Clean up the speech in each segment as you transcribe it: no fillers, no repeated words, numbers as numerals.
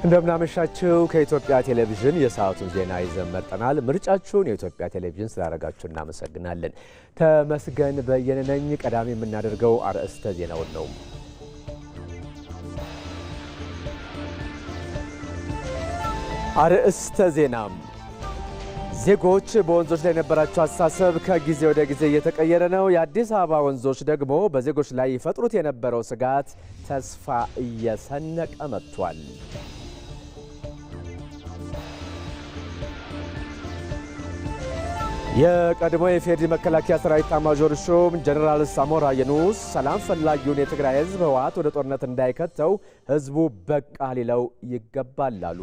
እንደምናመሻችሁ ከኢትዮጵያ ቴሌቪዥን የሰዓቱን ዜና ይዘን መጥተናል። ምርጫችሁን የኢትዮጵያ ቴሌቪዥን ስላደረጋችሁ እናመሰግናለን። ተመስገን በየነ ነኝ። ቀዳሚ የምናደርገው አርዕስተ ዜናውን ነው። አርዕስተ ዜና ዜጎች በወንዞች ላይ የነበራቸው አስተሳሰብ ከጊዜ ወደ ጊዜ እየተቀየረ ነው። የአዲስ አበባ ወንዞች ደግሞ በዜጎች ላይ ይፈጥሩት የነበረው ስጋት ተስፋ እየሰነቀ መጥቷል። የቀድሞ የፌዴራል መከላከያ ሰራዊት ኤታማዦር ሹም ጀነራል ሳሞራ የኑስ ሰላም ፈላጊውን የትግራይ ህዝብ ህወሓት ወደ ጦርነት እንዳይከተው ህዝቡ በቃ ሊለው ይገባል አሉ።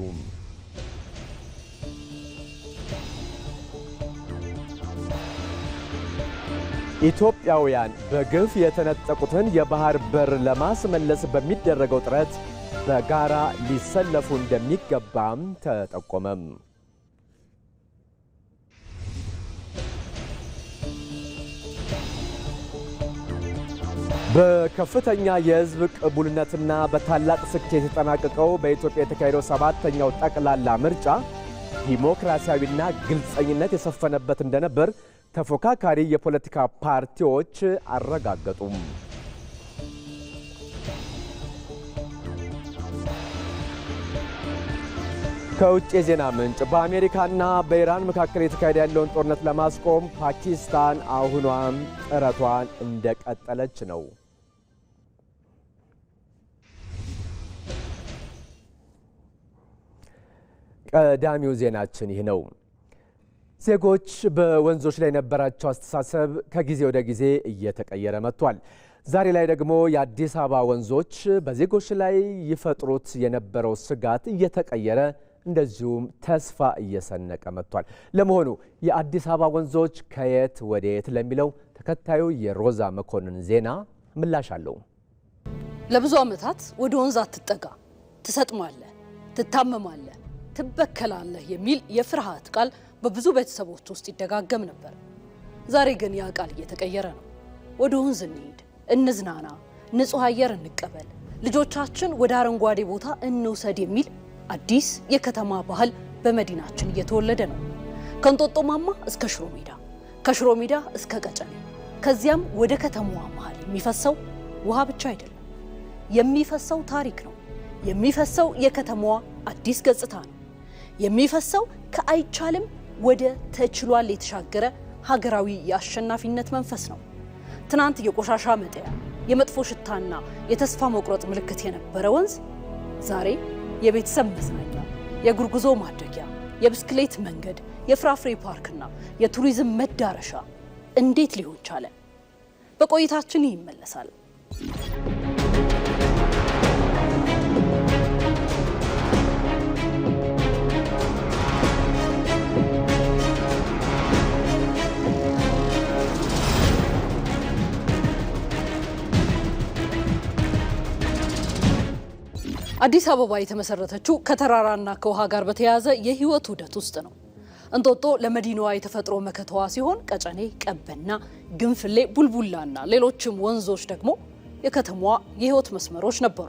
ኢትዮጵያውያን በግፍ የተነጠቁትን የባህር በር ለማስመለስ በሚደረገው ጥረት በጋራ ሊሰለፉ እንደሚገባም ተጠቆመም። በከፍተኛ የህዝብ ቅቡልነትና በታላቅ ስኬት የተጠናቀቀው በኢትዮጵያ የተካሄደው 7ኛው ጠቅላላ ምርጫ ዲሞክራሲያዊና ግልጸኝነት የሰፈነበት እንደነበር ተፎካካሪ የፖለቲካ ፓርቲዎች አረጋገጡም። ከውጭ የዜና ምንጭ በአሜሪካና በኢራን መካከል የተካሄደ ያለውን ጦርነት ለማስቆም ፓኪስታን አሁኗም ጥረቷን እንደቀጠለች ነው። ቀዳሚው ዜናችን ይህ ነው። ዜጎች በወንዞች ላይ የነበራቸው አስተሳሰብ ከጊዜ ወደ ጊዜ እየተቀየረ መጥቷል። ዛሬ ላይ ደግሞ የአዲስ አበባ ወንዞች በዜጎች ላይ ይፈጥሩት የነበረው ስጋት እየተቀየረ እንደዚሁም ተስፋ እየሰነቀ መጥቷል። ለመሆኑ የአዲስ አበባ ወንዞች ከየት ወደ የት ለሚለው ተከታዩ የሮዛ መኮንን ዜና ምላሽ አለው። ለብዙ ዓመታት ወደ ወንዝ አትጠጋ፣ ትሰጥማለህ፣ ትታመማለህ፣ ትበከላለህ የሚል የፍርሃት ቃል በብዙ ቤተሰቦች ውስጥ ይደጋገም ነበር። ዛሬ ግን ያ ቃል እየተቀየረ ነው። ወደ ወንዝ እንሂድ፣ እንዝናና፣ ንጹህ አየር እንቀበል፣ ልጆቻችን ወደ አረንጓዴ ቦታ እንውሰድ የሚል አዲስ የከተማ ባህል በመዲናችን እየተወለደ ነው። ከእንጦጦ ማማ እስከ ሽሮ ሜዳ፣ ከሽሮ ሜዳ እስከ ቀጨኔ፣ ከዚያም ወደ ከተማዋ መሃል የሚፈሰው ውሃ ብቻ አይደለም፣ የሚፈሰው ታሪክ ነው። የሚፈሰው የከተማዋ አዲስ ገጽታ ነው። የሚፈሰው ከአይቻልም ወደ ተችሏል የተሻገረ ሀገራዊ የአሸናፊነት መንፈስ ነው። ትናንት የቆሻሻ መጣያ፣ የመጥፎ ሽታና የተስፋ መቁረጥ ምልክት የነበረ ወንዝ ዛሬ የቤተሰብ መዝናኛ፣ የእግር ጉዞ ማድረጊያ፣ የብስክሌት መንገድ፣ የፍራፍሬ ፓርክና የቱሪዝም መዳረሻ እንዴት ሊሆን ቻለ? በቆይታችን ይመለሳል። አዲስ አበባ የተመሰረተችው ከተራራና ከውሃ ጋር በተያያዘ የህይወት ውደት ውስጥ ነው። እንጦጦ ለመዲናዋ የተፈጥሮ መከተዋ ሲሆን ቀጨኔ፣ ቀበና፣ ግንፍሌ፣ ቡልቡላና ሌሎችም ወንዞች ደግሞ የከተማዋ የህይወት መስመሮች ነበሩ።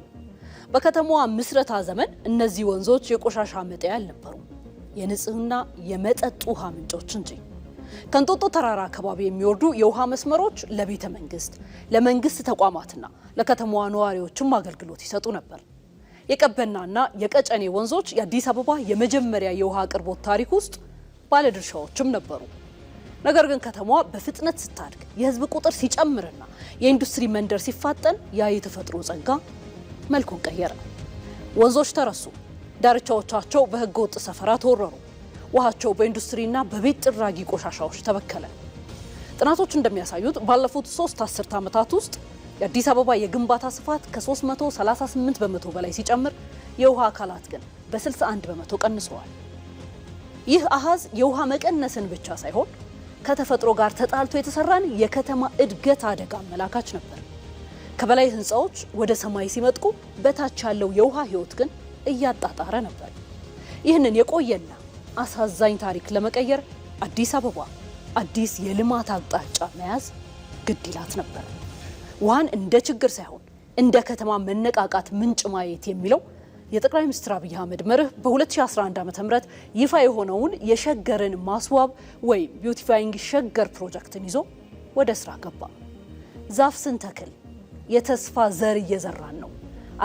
በከተማዋ ምስረታ ዘመን እነዚህ ወንዞች የቆሻሻ መጣያ አልነበሩም፣ የንጽህና የመጠጥ ውሃ ምንጮች እንጂ። ከእንጦጦ ተራራ አካባቢ የሚወርዱ የውሃ መስመሮች ለቤተ መንግስት፣ ለመንግስት ተቋማትና ለከተማዋ ነዋሪዎችም አገልግሎት ይሰጡ ነበር። የቀበናና የቀጨኔ ወንዞች የአዲስ አበባ የመጀመሪያ የውሃ አቅርቦት ታሪክ ውስጥ ባለድርሻዎችም ነበሩ። ነገር ግን ከተማዋ በፍጥነት ስታድግ፣ የህዝብ ቁጥር ሲጨምርና የኢንዱስትሪ መንደር ሲፋጠን ያ የተፈጥሮ ጸጋ መልኩን ቀየረ። ወንዞች ተረሱ፣ ዳርቻዎቻቸው በህገ ወጥ ሰፈራ ተወረሩ፣ ውሃቸው በኢንዱስትሪና በቤት ጥራጊ ቆሻሻዎች ተበከለ። ጥናቶች እንደሚያሳዩት ባለፉት 3 አስርት ዓመታት ውስጥ የአዲስ አበባ የግንባታ ስፋት ከ338 በመቶ በላይ ሲጨምር የውሃ አካላት ግን በ61 በመቶ ቀንሰዋል። ይህ አሃዝ የውሃ መቀነስን ብቻ ሳይሆን ከተፈጥሮ ጋር ተጣልቶ የተሰራን የከተማ እድገት አደጋ አመላካች ነበር። ከበላይ ህንፃዎች ወደ ሰማይ ሲመጥቁ በታች ያለው የውሃ ህይወት ግን እያጣጣረ ነበር። ይህንን የቆየና አሳዛኝ ታሪክ ለመቀየር አዲስ አበባ አዲስ የልማት አቅጣጫ መያዝ ግድ ይላት ነበር። ውሃን እንደ ችግር ሳይሆን እንደ ከተማ መነቃቃት ምንጭ ማየት የሚለው የጠቅላይ ሚኒስትር አብይ አህመድ መርህ በ2011 ዓ.ም ይፋ የሆነውን የሸገርን ማስዋብ ወይም ቢዩቲፋይንግ ሸገር ፕሮጀክትን ይዞ ወደ ስራ ገባ። ዛፍ ስንተክል የተስፋ ዘር እየዘራን ነው፣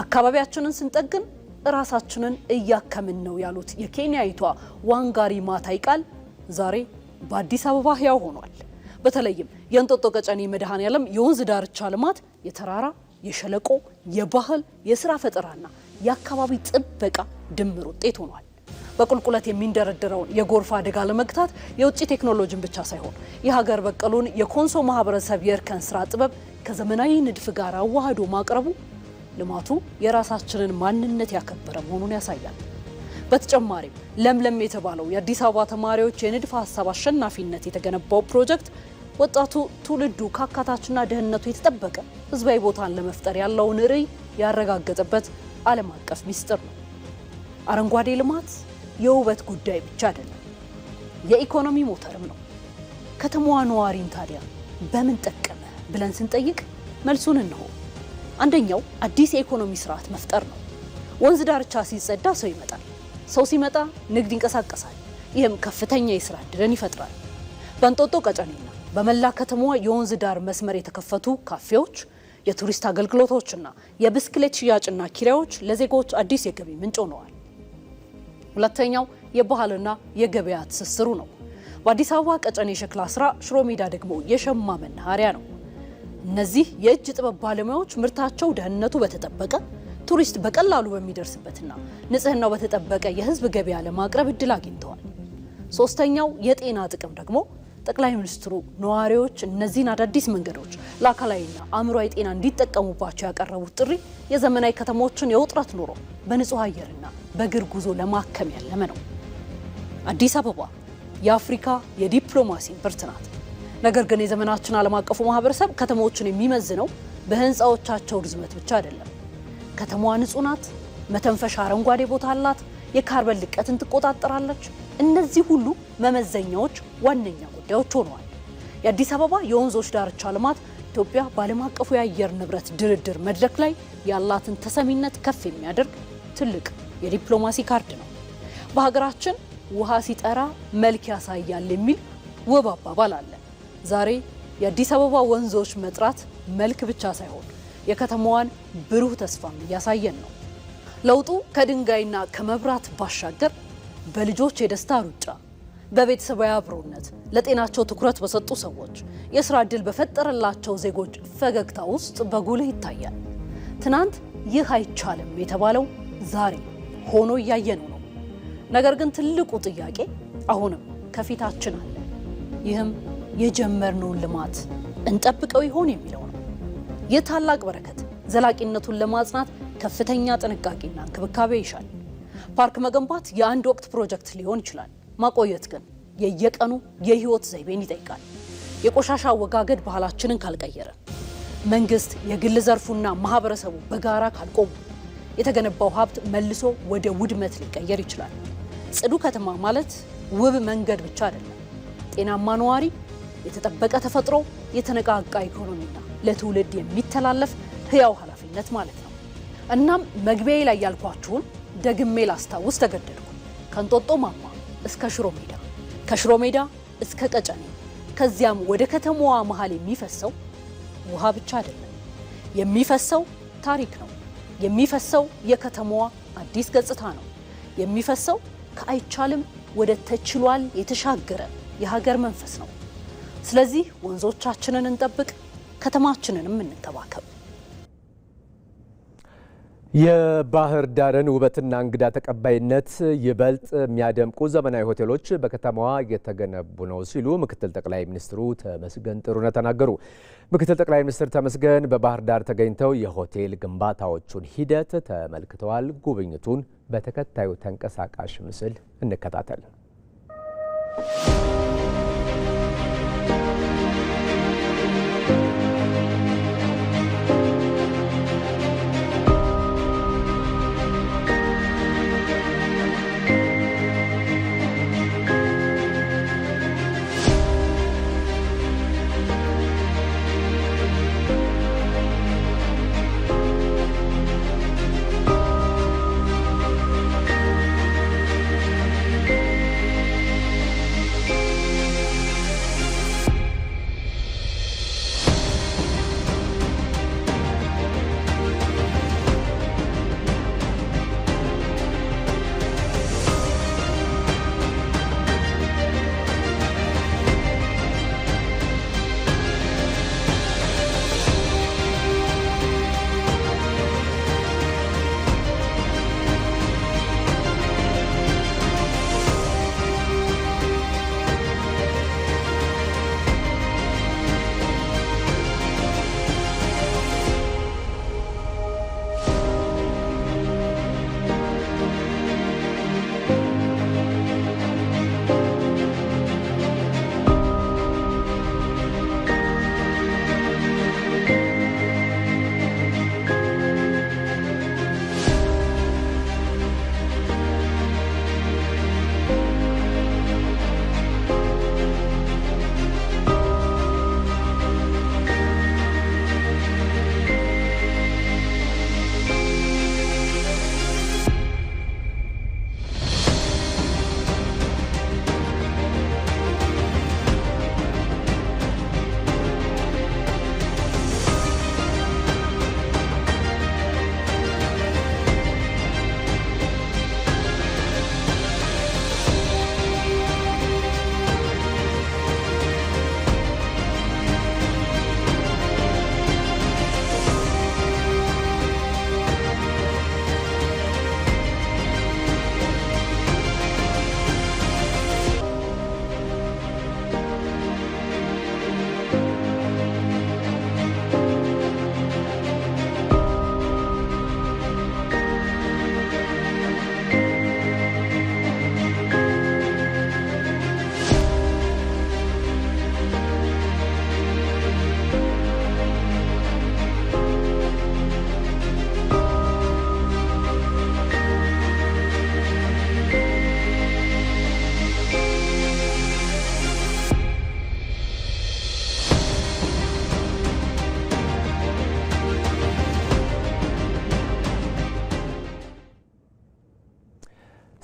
አካባቢያችንን ስንጠግን ራሳችንን እያከምን ነው ያሉት የኬንያዊቷ ዋንጋሪ ማታይ ቃል ዛሬ በአዲስ አበባ ሕያው ሆኗል። በተለይም የእንጦጦ ቀጨኔ መድኃኔዓለም የወንዝ ዳርቻ ልማት የተራራ የሸለቆ የባህል የስራ ፈጠራና የአካባቢ ጥበቃ ድምር ውጤት ሆኗል። በቁልቁለት የሚንደረደረውን የጎርፍ አደጋ ለመግታት የውጭ ቴክኖሎጂን ብቻ ሳይሆን የሀገር በቀሉን የኮንሶ ማህበረሰብ የእርከን ስራ ጥበብ ከዘመናዊ ንድፍ ጋር አዋህዶ ማቅረቡ ልማቱ የራሳችንን ማንነት ያከበረ መሆኑን ያሳያል። በተጨማሪም ለምለም የተባለው የአዲስ አበባ ተማሪዎች የንድፍ ሀሳብ አሸናፊነት የተገነባው ፕሮጀክት ወጣቱ ትውልዱ ካካታችና ደህንነቱ የተጠበቀ ህዝባዊ ቦታን ለመፍጠር ያለውን ርዕይ ያረጋገጠበት ዓለም አቀፍ ሚስጥር ነው። አረንጓዴ ልማት የውበት ጉዳይ ብቻ አይደለም፣ የኢኮኖሚ ሞተርም ነው። ከተማዋ ነዋሪን ታዲያ በምን ጠቀመ ብለን ስንጠይቅ መልሱን እንሆ። አንደኛው አዲስ የኢኮኖሚ ስርዓት መፍጠር ነው። ወንዝ ዳርቻ ሲጸዳ ሰው ይመጣል፣ ሰው ሲመጣ ንግድ ይንቀሳቀሳል። ይህም ከፍተኛ የስራ ዕድልን ይፈጥራል። በእንጦጦ ቀጨኔና በመላ ከተማዋ የወንዝ ዳር መስመር የተከፈቱ ካፌዎች፣ የቱሪስት አገልግሎቶችና የብስክሌት ሽያጭና ኪራዮች ለዜጎች አዲስ የገቢ ምንጭ ሆነዋል። ሁለተኛው የባህልና የገበያ ትስስሩ ነው። በአዲስ አበባ ቀጨኔ የሸክላ ስራ፣ ሽሮ ሜዳ ደግሞ የሸማ መናኸሪያ ነው። እነዚህ የእጅ ጥበብ ባለሙያዎች ምርታቸው ደህንነቱ በተጠበቀ ቱሪስት በቀላሉ በሚደርስበትና ንጽህናው በተጠበቀ የህዝብ ገበያ ለማቅረብ እድል አግኝተዋል። ሶስተኛው የጤና ጥቅም ደግሞ ጠቅላይ ሚኒስትሩ ነዋሪዎች እነዚህን አዳዲስ መንገዶች ለአካላዊና አእምሯዊ ጤና እንዲጠቀሙባቸው ያቀረቡት ጥሪ የዘመናዊ ከተሞችን የውጥረት ኑሮ በንጹህ አየርና በእግር ጉዞ ለማከም ያለመ ነው። አዲስ አበባ የአፍሪካ የዲፕሎማሲ እምብርት ናት። ነገር ግን የዘመናችን ዓለም አቀፉ ማህበረሰብ ከተሞችን የሚመዝነው በህንፃዎቻቸው ርዝመት ብቻ አይደለም። ከተማዋ ንጹህ ናት፣ መተንፈሻ አረንጓዴ ቦታ አላት፣ የካርበን ልቀትን ትቆጣጠራለች። እነዚህ ሁሉ መመዘኛዎች ዋነኛ ጉዳዮች ሆነዋል። የአዲስ አበባ የወንዞች ዳርቻ ልማት ኢትዮጵያ በዓለም አቀፉ የአየር ንብረት ድርድር መድረክ ላይ ያላትን ተሰሚነት ከፍ የሚያደርግ ትልቅ የዲፕሎማሲ ካርድ ነው። በሀገራችን ውሃ ሲጠራ መልክ ያሳያል የሚል ውብ አባባል አለ። ዛሬ የአዲስ አበባ ወንዞች መጥራት መልክ ብቻ ሳይሆን የከተማዋን ብሩህ ተስፋም እያሳየን ነው። ለውጡ ከድንጋይና ከመብራት ባሻገር በልጆች የደስታ ሩጫ፣ በቤተሰባዊ አብሮነት፣ ለጤናቸው ትኩረት በሰጡ ሰዎች፣ የስራ ዕድል በፈጠረላቸው ዜጎች ፈገግታ ውስጥ በጉልህ ይታያል። ትናንት ይህ አይቻልም የተባለው ዛሬ ሆኖ እያየነው ነው። ነገር ግን ትልቁ ጥያቄ አሁንም ከፊታችን አለ። ይህም የጀመርነውን ልማት እንጠብቀው ይሆን የሚለው ነው። ይህ ታላቅ በረከት ዘላቂነቱን ለማጽናት ከፍተኛ ጥንቃቄና እንክብካቤ ይሻል። ፓርክ መገንባት የአንድ ወቅት ፕሮጀክት ሊሆን ይችላል። ማቆየት ግን የየቀኑ የህይወት ዘይቤን ይጠይቃል። የቆሻሻ አወጋገድ ባህላችንን ካልቀየረ፣ መንግስት፣ የግል ዘርፉና ማህበረሰቡ በጋራ ካልቆሙ የተገነባው ሀብት መልሶ ወደ ውድመት ሊቀየር ይችላል። ጽዱ ከተማ ማለት ውብ መንገድ ብቻ አይደለም። ጤናማ ነዋሪ፣ የተጠበቀ ተፈጥሮ፣ የተነቃቃ ኢኮኖሚና ለትውልድ የሚተላለፍ ህያው ኃላፊነት ማለት ነው። እናም መግቢያዬ ላይ ያልኳችሁን ደግሜ ላስታውስ ተገደድኩ። ከእንጦጦ ማማ እስከ ሽሮ ሜዳ፣ ከሽሮ ሜዳ እስከ ቀጨኔ፣ ከዚያም ወደ ከተማዋ መሃል የሚፈሰው ውሃ ብቻ አይደለም። የሚፈሰው ታሪክ ነው። የሚፈሰው የከተማዋ አዲስ ገጽታ ነው። የሚፈሰው ከአይቻልም ወደ ተችሏል የተሻገረ የሀገር መንፈስ ነው። ስለዚህ ወንዞቻችንን እንጠብቅ፣ ከተማችንንም እንከባከብ። የባህር ዳርን ውበትና እንግዳ ተቀባይነት ይበልጥ የሚያደምቁ ዘመናዊ ሆቴሎች በከተማዋ እየተገነቡ ነው ሲሉ ምክትል ጠቅላይ ሚኒስትሩ ተመስገን ጥሩነህ ተናገሩ። ምክትል ጠቅላይ ሚኒስትር ተመስገን በባህር ዳር ተገኝተው የሆቴል ግንባታዎቹን ሂደት ተመልክተዋል። ጉብኝቱን በተከታዩ ተንቀሳቃሽ ምስል እንከታተል።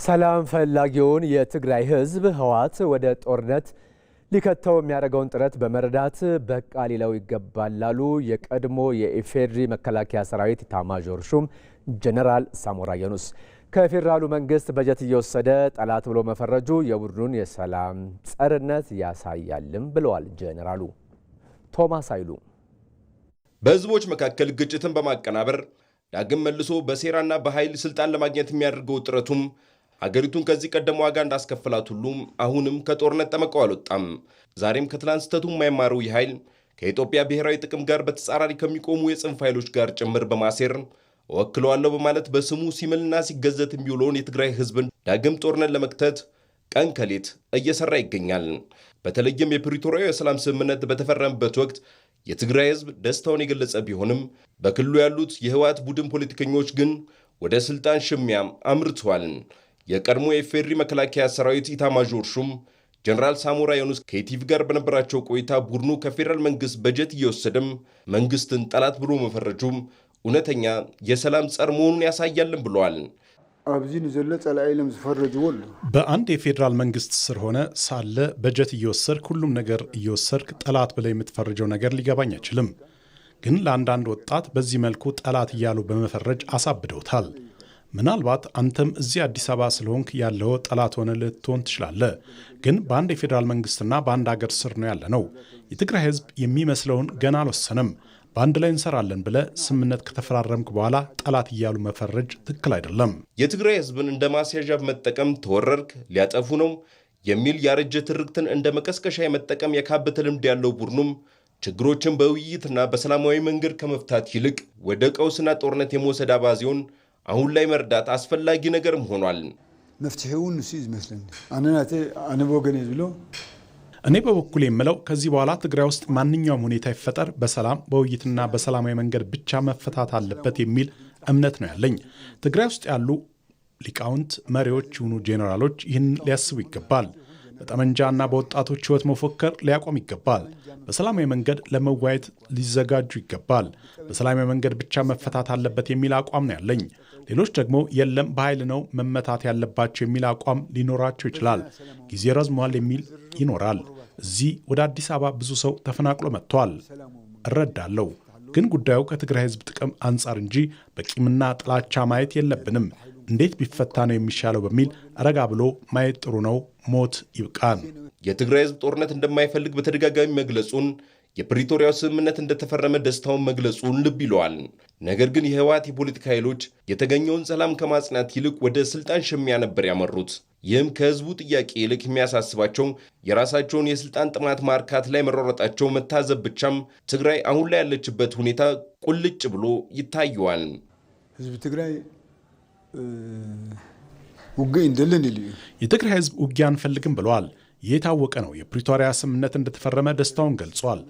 ሰላም ፈላጊውን የትግራይ ህዝብ ህወሓት ወደ ጦርነት ሊከተው የሚያደርገውን ጥረት በመረዳት በቃ ሊለው ይገባል ላሉ የቀድሞ የኢፌድሪ መከላከያ ሰራዊት ኢታማዦር ሹም ጀነራል ሳሞራ የኑስ። ከፌዴራሉ መንግስት በጀት እየወሰደ ጠላት ብሎ መፈረጁ የቡድኑን የሰላም ጸርነት ያሳያልም ብለዋል ጀነራሉ። ቶማስ አይሉ በህዝቦች መካከል ግጭትን በማቀናበር ዳግም መልሶ በሴራና በኃይል ስልጣን ለማግኘት የሚያደርገው ጥረቱም ሀገሪቱን ከዚህ ቀደም ዋጋ እንዳስከፈላት ሁሉም አሁንም ከጦርነት ጠመቀው አልወጣም። ዛሬም ከትላንት ስህተቱ የማይማረው ይህ ኃይል ከኢትዮጵያ ብሔራዊ ጥቅም ጋር በተጻራሪ ከሚቆሙ የጽንፍ ኃይሎች ጋር ጭምር በማሴር ወክለዋለሁ በማለት በስሙ ሲምልና ሲገዘት የሚውለውን የትግራይ ህዝብን ዳግም ጦርነት ለመክተት ቀን ከሌት እየሰራ ይገኛል። በተለይም የፕሪቶሪያው የሰላም ስምምነት በተፈረመበት ወቅት የትግራይ ህዝብ ደስታውን የገለጸ ቢሆንም በክልሉ ያሉት የህወሓት ቡድን ፖለቲከኞች ግን ወደ ስልጣን ሽሚያም አምርተዋል። የቀድሞ የኢፌድሪ መከላከያ ሰራዊት ኢታማዦር ሹም ጀነራል ሳሞራ የኑስ ከኢቲቪ ጋር በነበራቸው ቆይታ ቡድኑ ከፌዴራል መንግስት በጀት እየወሰደም መንግስትን ጠላት ብሎ መፈረጁም እውነተኛ የሰላም ጸር መሆኑን ያሳያልን ብለዋል። አብዚን ዘለ ጸላይለም ዝፈረጅወል በአንድ የፌዴራል መንግስት ስር ሆነ ሳለ በጀት እየወሰድክ ሁሉም ነገር እየወሰድክ ጠላት ብለ የምትፈርጀው ነገር ሊገባኝ አይችልም። ግን ለአንዳንድ ወጣት በዚህ መልኩ ጠላት እያሉ በመፈረጅ አሳብደውታል። ምናልባት አንተም እዚህ አዲስ አበባ ስለሆንክ ያለው ጠላት ሆነ ልትሆን ትችላለህ። ግን በአንድ የፌዴራል መንግስትና በአንድ ሀገር ስር ነው ያለነው። የትግራይ ህዝብ የሚመስለውን ገና አልወሰነም። በአንድ ላይ እንሰራለን ብለ ስምምነት ከተፈራረምክ በኋላ ጠላት እያሉ መፈረጅ ትክክል አይደለም። የትግራይ ህዝብን እንደ ማስያዣ መጠቀም ተወረርክ ሊያጠፉ ነው የሚል ያረጀ ትርክትን እንደ መቀስቀሻ የመጠቀም የካበተ ልምድ ያለው ቡድኑም ችግሮችን በውይይትና በሰላማዊ መንገድ ከመፍታት ይልቅ ወደ ቀውስና ጦርነት የመውሰድ አባዜውን አሁን ላይ መርዳት አስፈላጊ ነገርም ሆኗል። መፍትሄውን ሲዝ መስለን አነ ወገኔ ብሎ እኔ በበኩል የምለው ከዚህ በኋላ ትግራይ ውስጥ ማንኛውም ሁኔታ ይፈጠር በሰላም በውይይትና በሰላማዊ መንገድ ብቻ መፈታት አለበት የሚል እምነት ነው ያለኝ። ትግራይ ውስጥ ያሉ ሊቃውንት መሪዎች ይሁኑ ጄኔራሎች ይህን ሊያስቡ ይገባል። በጠመንጃና በወጣቶች ህይወት መፎከር ሊያቆም ይገባል። በሰላማዊ መንገድ ለመወያየት ሊዘጋጁ ይገባል። በሰላማዊ መንገድ ብቻ መፈታት አለበት የሚል አቋም ነው ያለኝ። ሌሎች ደግሞ የለም በኃይል ነው መመታት ያለባቸው የሚል አቋም ሊኖራቸው ይችላል። ጊዜ ረዝሟል የሚል ይኖራል። እዚህ ወደ አዲስ አበባ ብዙ ሰው ተፈናቅሎ መጥቷል። እረዳለሁ። ግን ጉዳዩ ከትግራይ ህዝብ ጥቅም አንጻር እንጂ በቂምና ጥላቻ ማየት የለብንም። እንዴት ቢፈታ ነው የሚሻለው በሚል ረጋ ብሎ ማየት ጥሩ ነው። ሞት ይብቃን። የትግራይ ህዝብ ጦርነት እንደማይፈልግ በተደጋጋሚ መግለጹን የፕሪቶሪያው ስምምነት እንደተፈረመ ደስታውን መግለጹን ልብ ይለዋል። ነገር ግን የህወሓት የፖለቲካ ኃይሎች የተገኘውን ሰላም ከማጽናት ይልቅ ወደ ስልጣን ሽሚያ ነበር ያመሩት። ይህም ከህዝቡ ጥያቄ ይልቅ የሚያሳስባቸው የራሳቸውን የስልጣን ጥማት ማርካት ላይ መሯሯጣቸው መታዘብ ብቻም ትግራይ አሁን ላይ ያለችበት ሁኔታ ቁልጭ ብሎ ይታየዋል። ህዝብ ትግራይ ውጊያ እንደለን ይልዩ የትግራይ ህዝብ ውጊያ አንፈልግም ብለዋል። የታወቀ ነው። የፕሪቶሪያ ስምምነት እንደተፈረመ ደስታውን ገልጿል።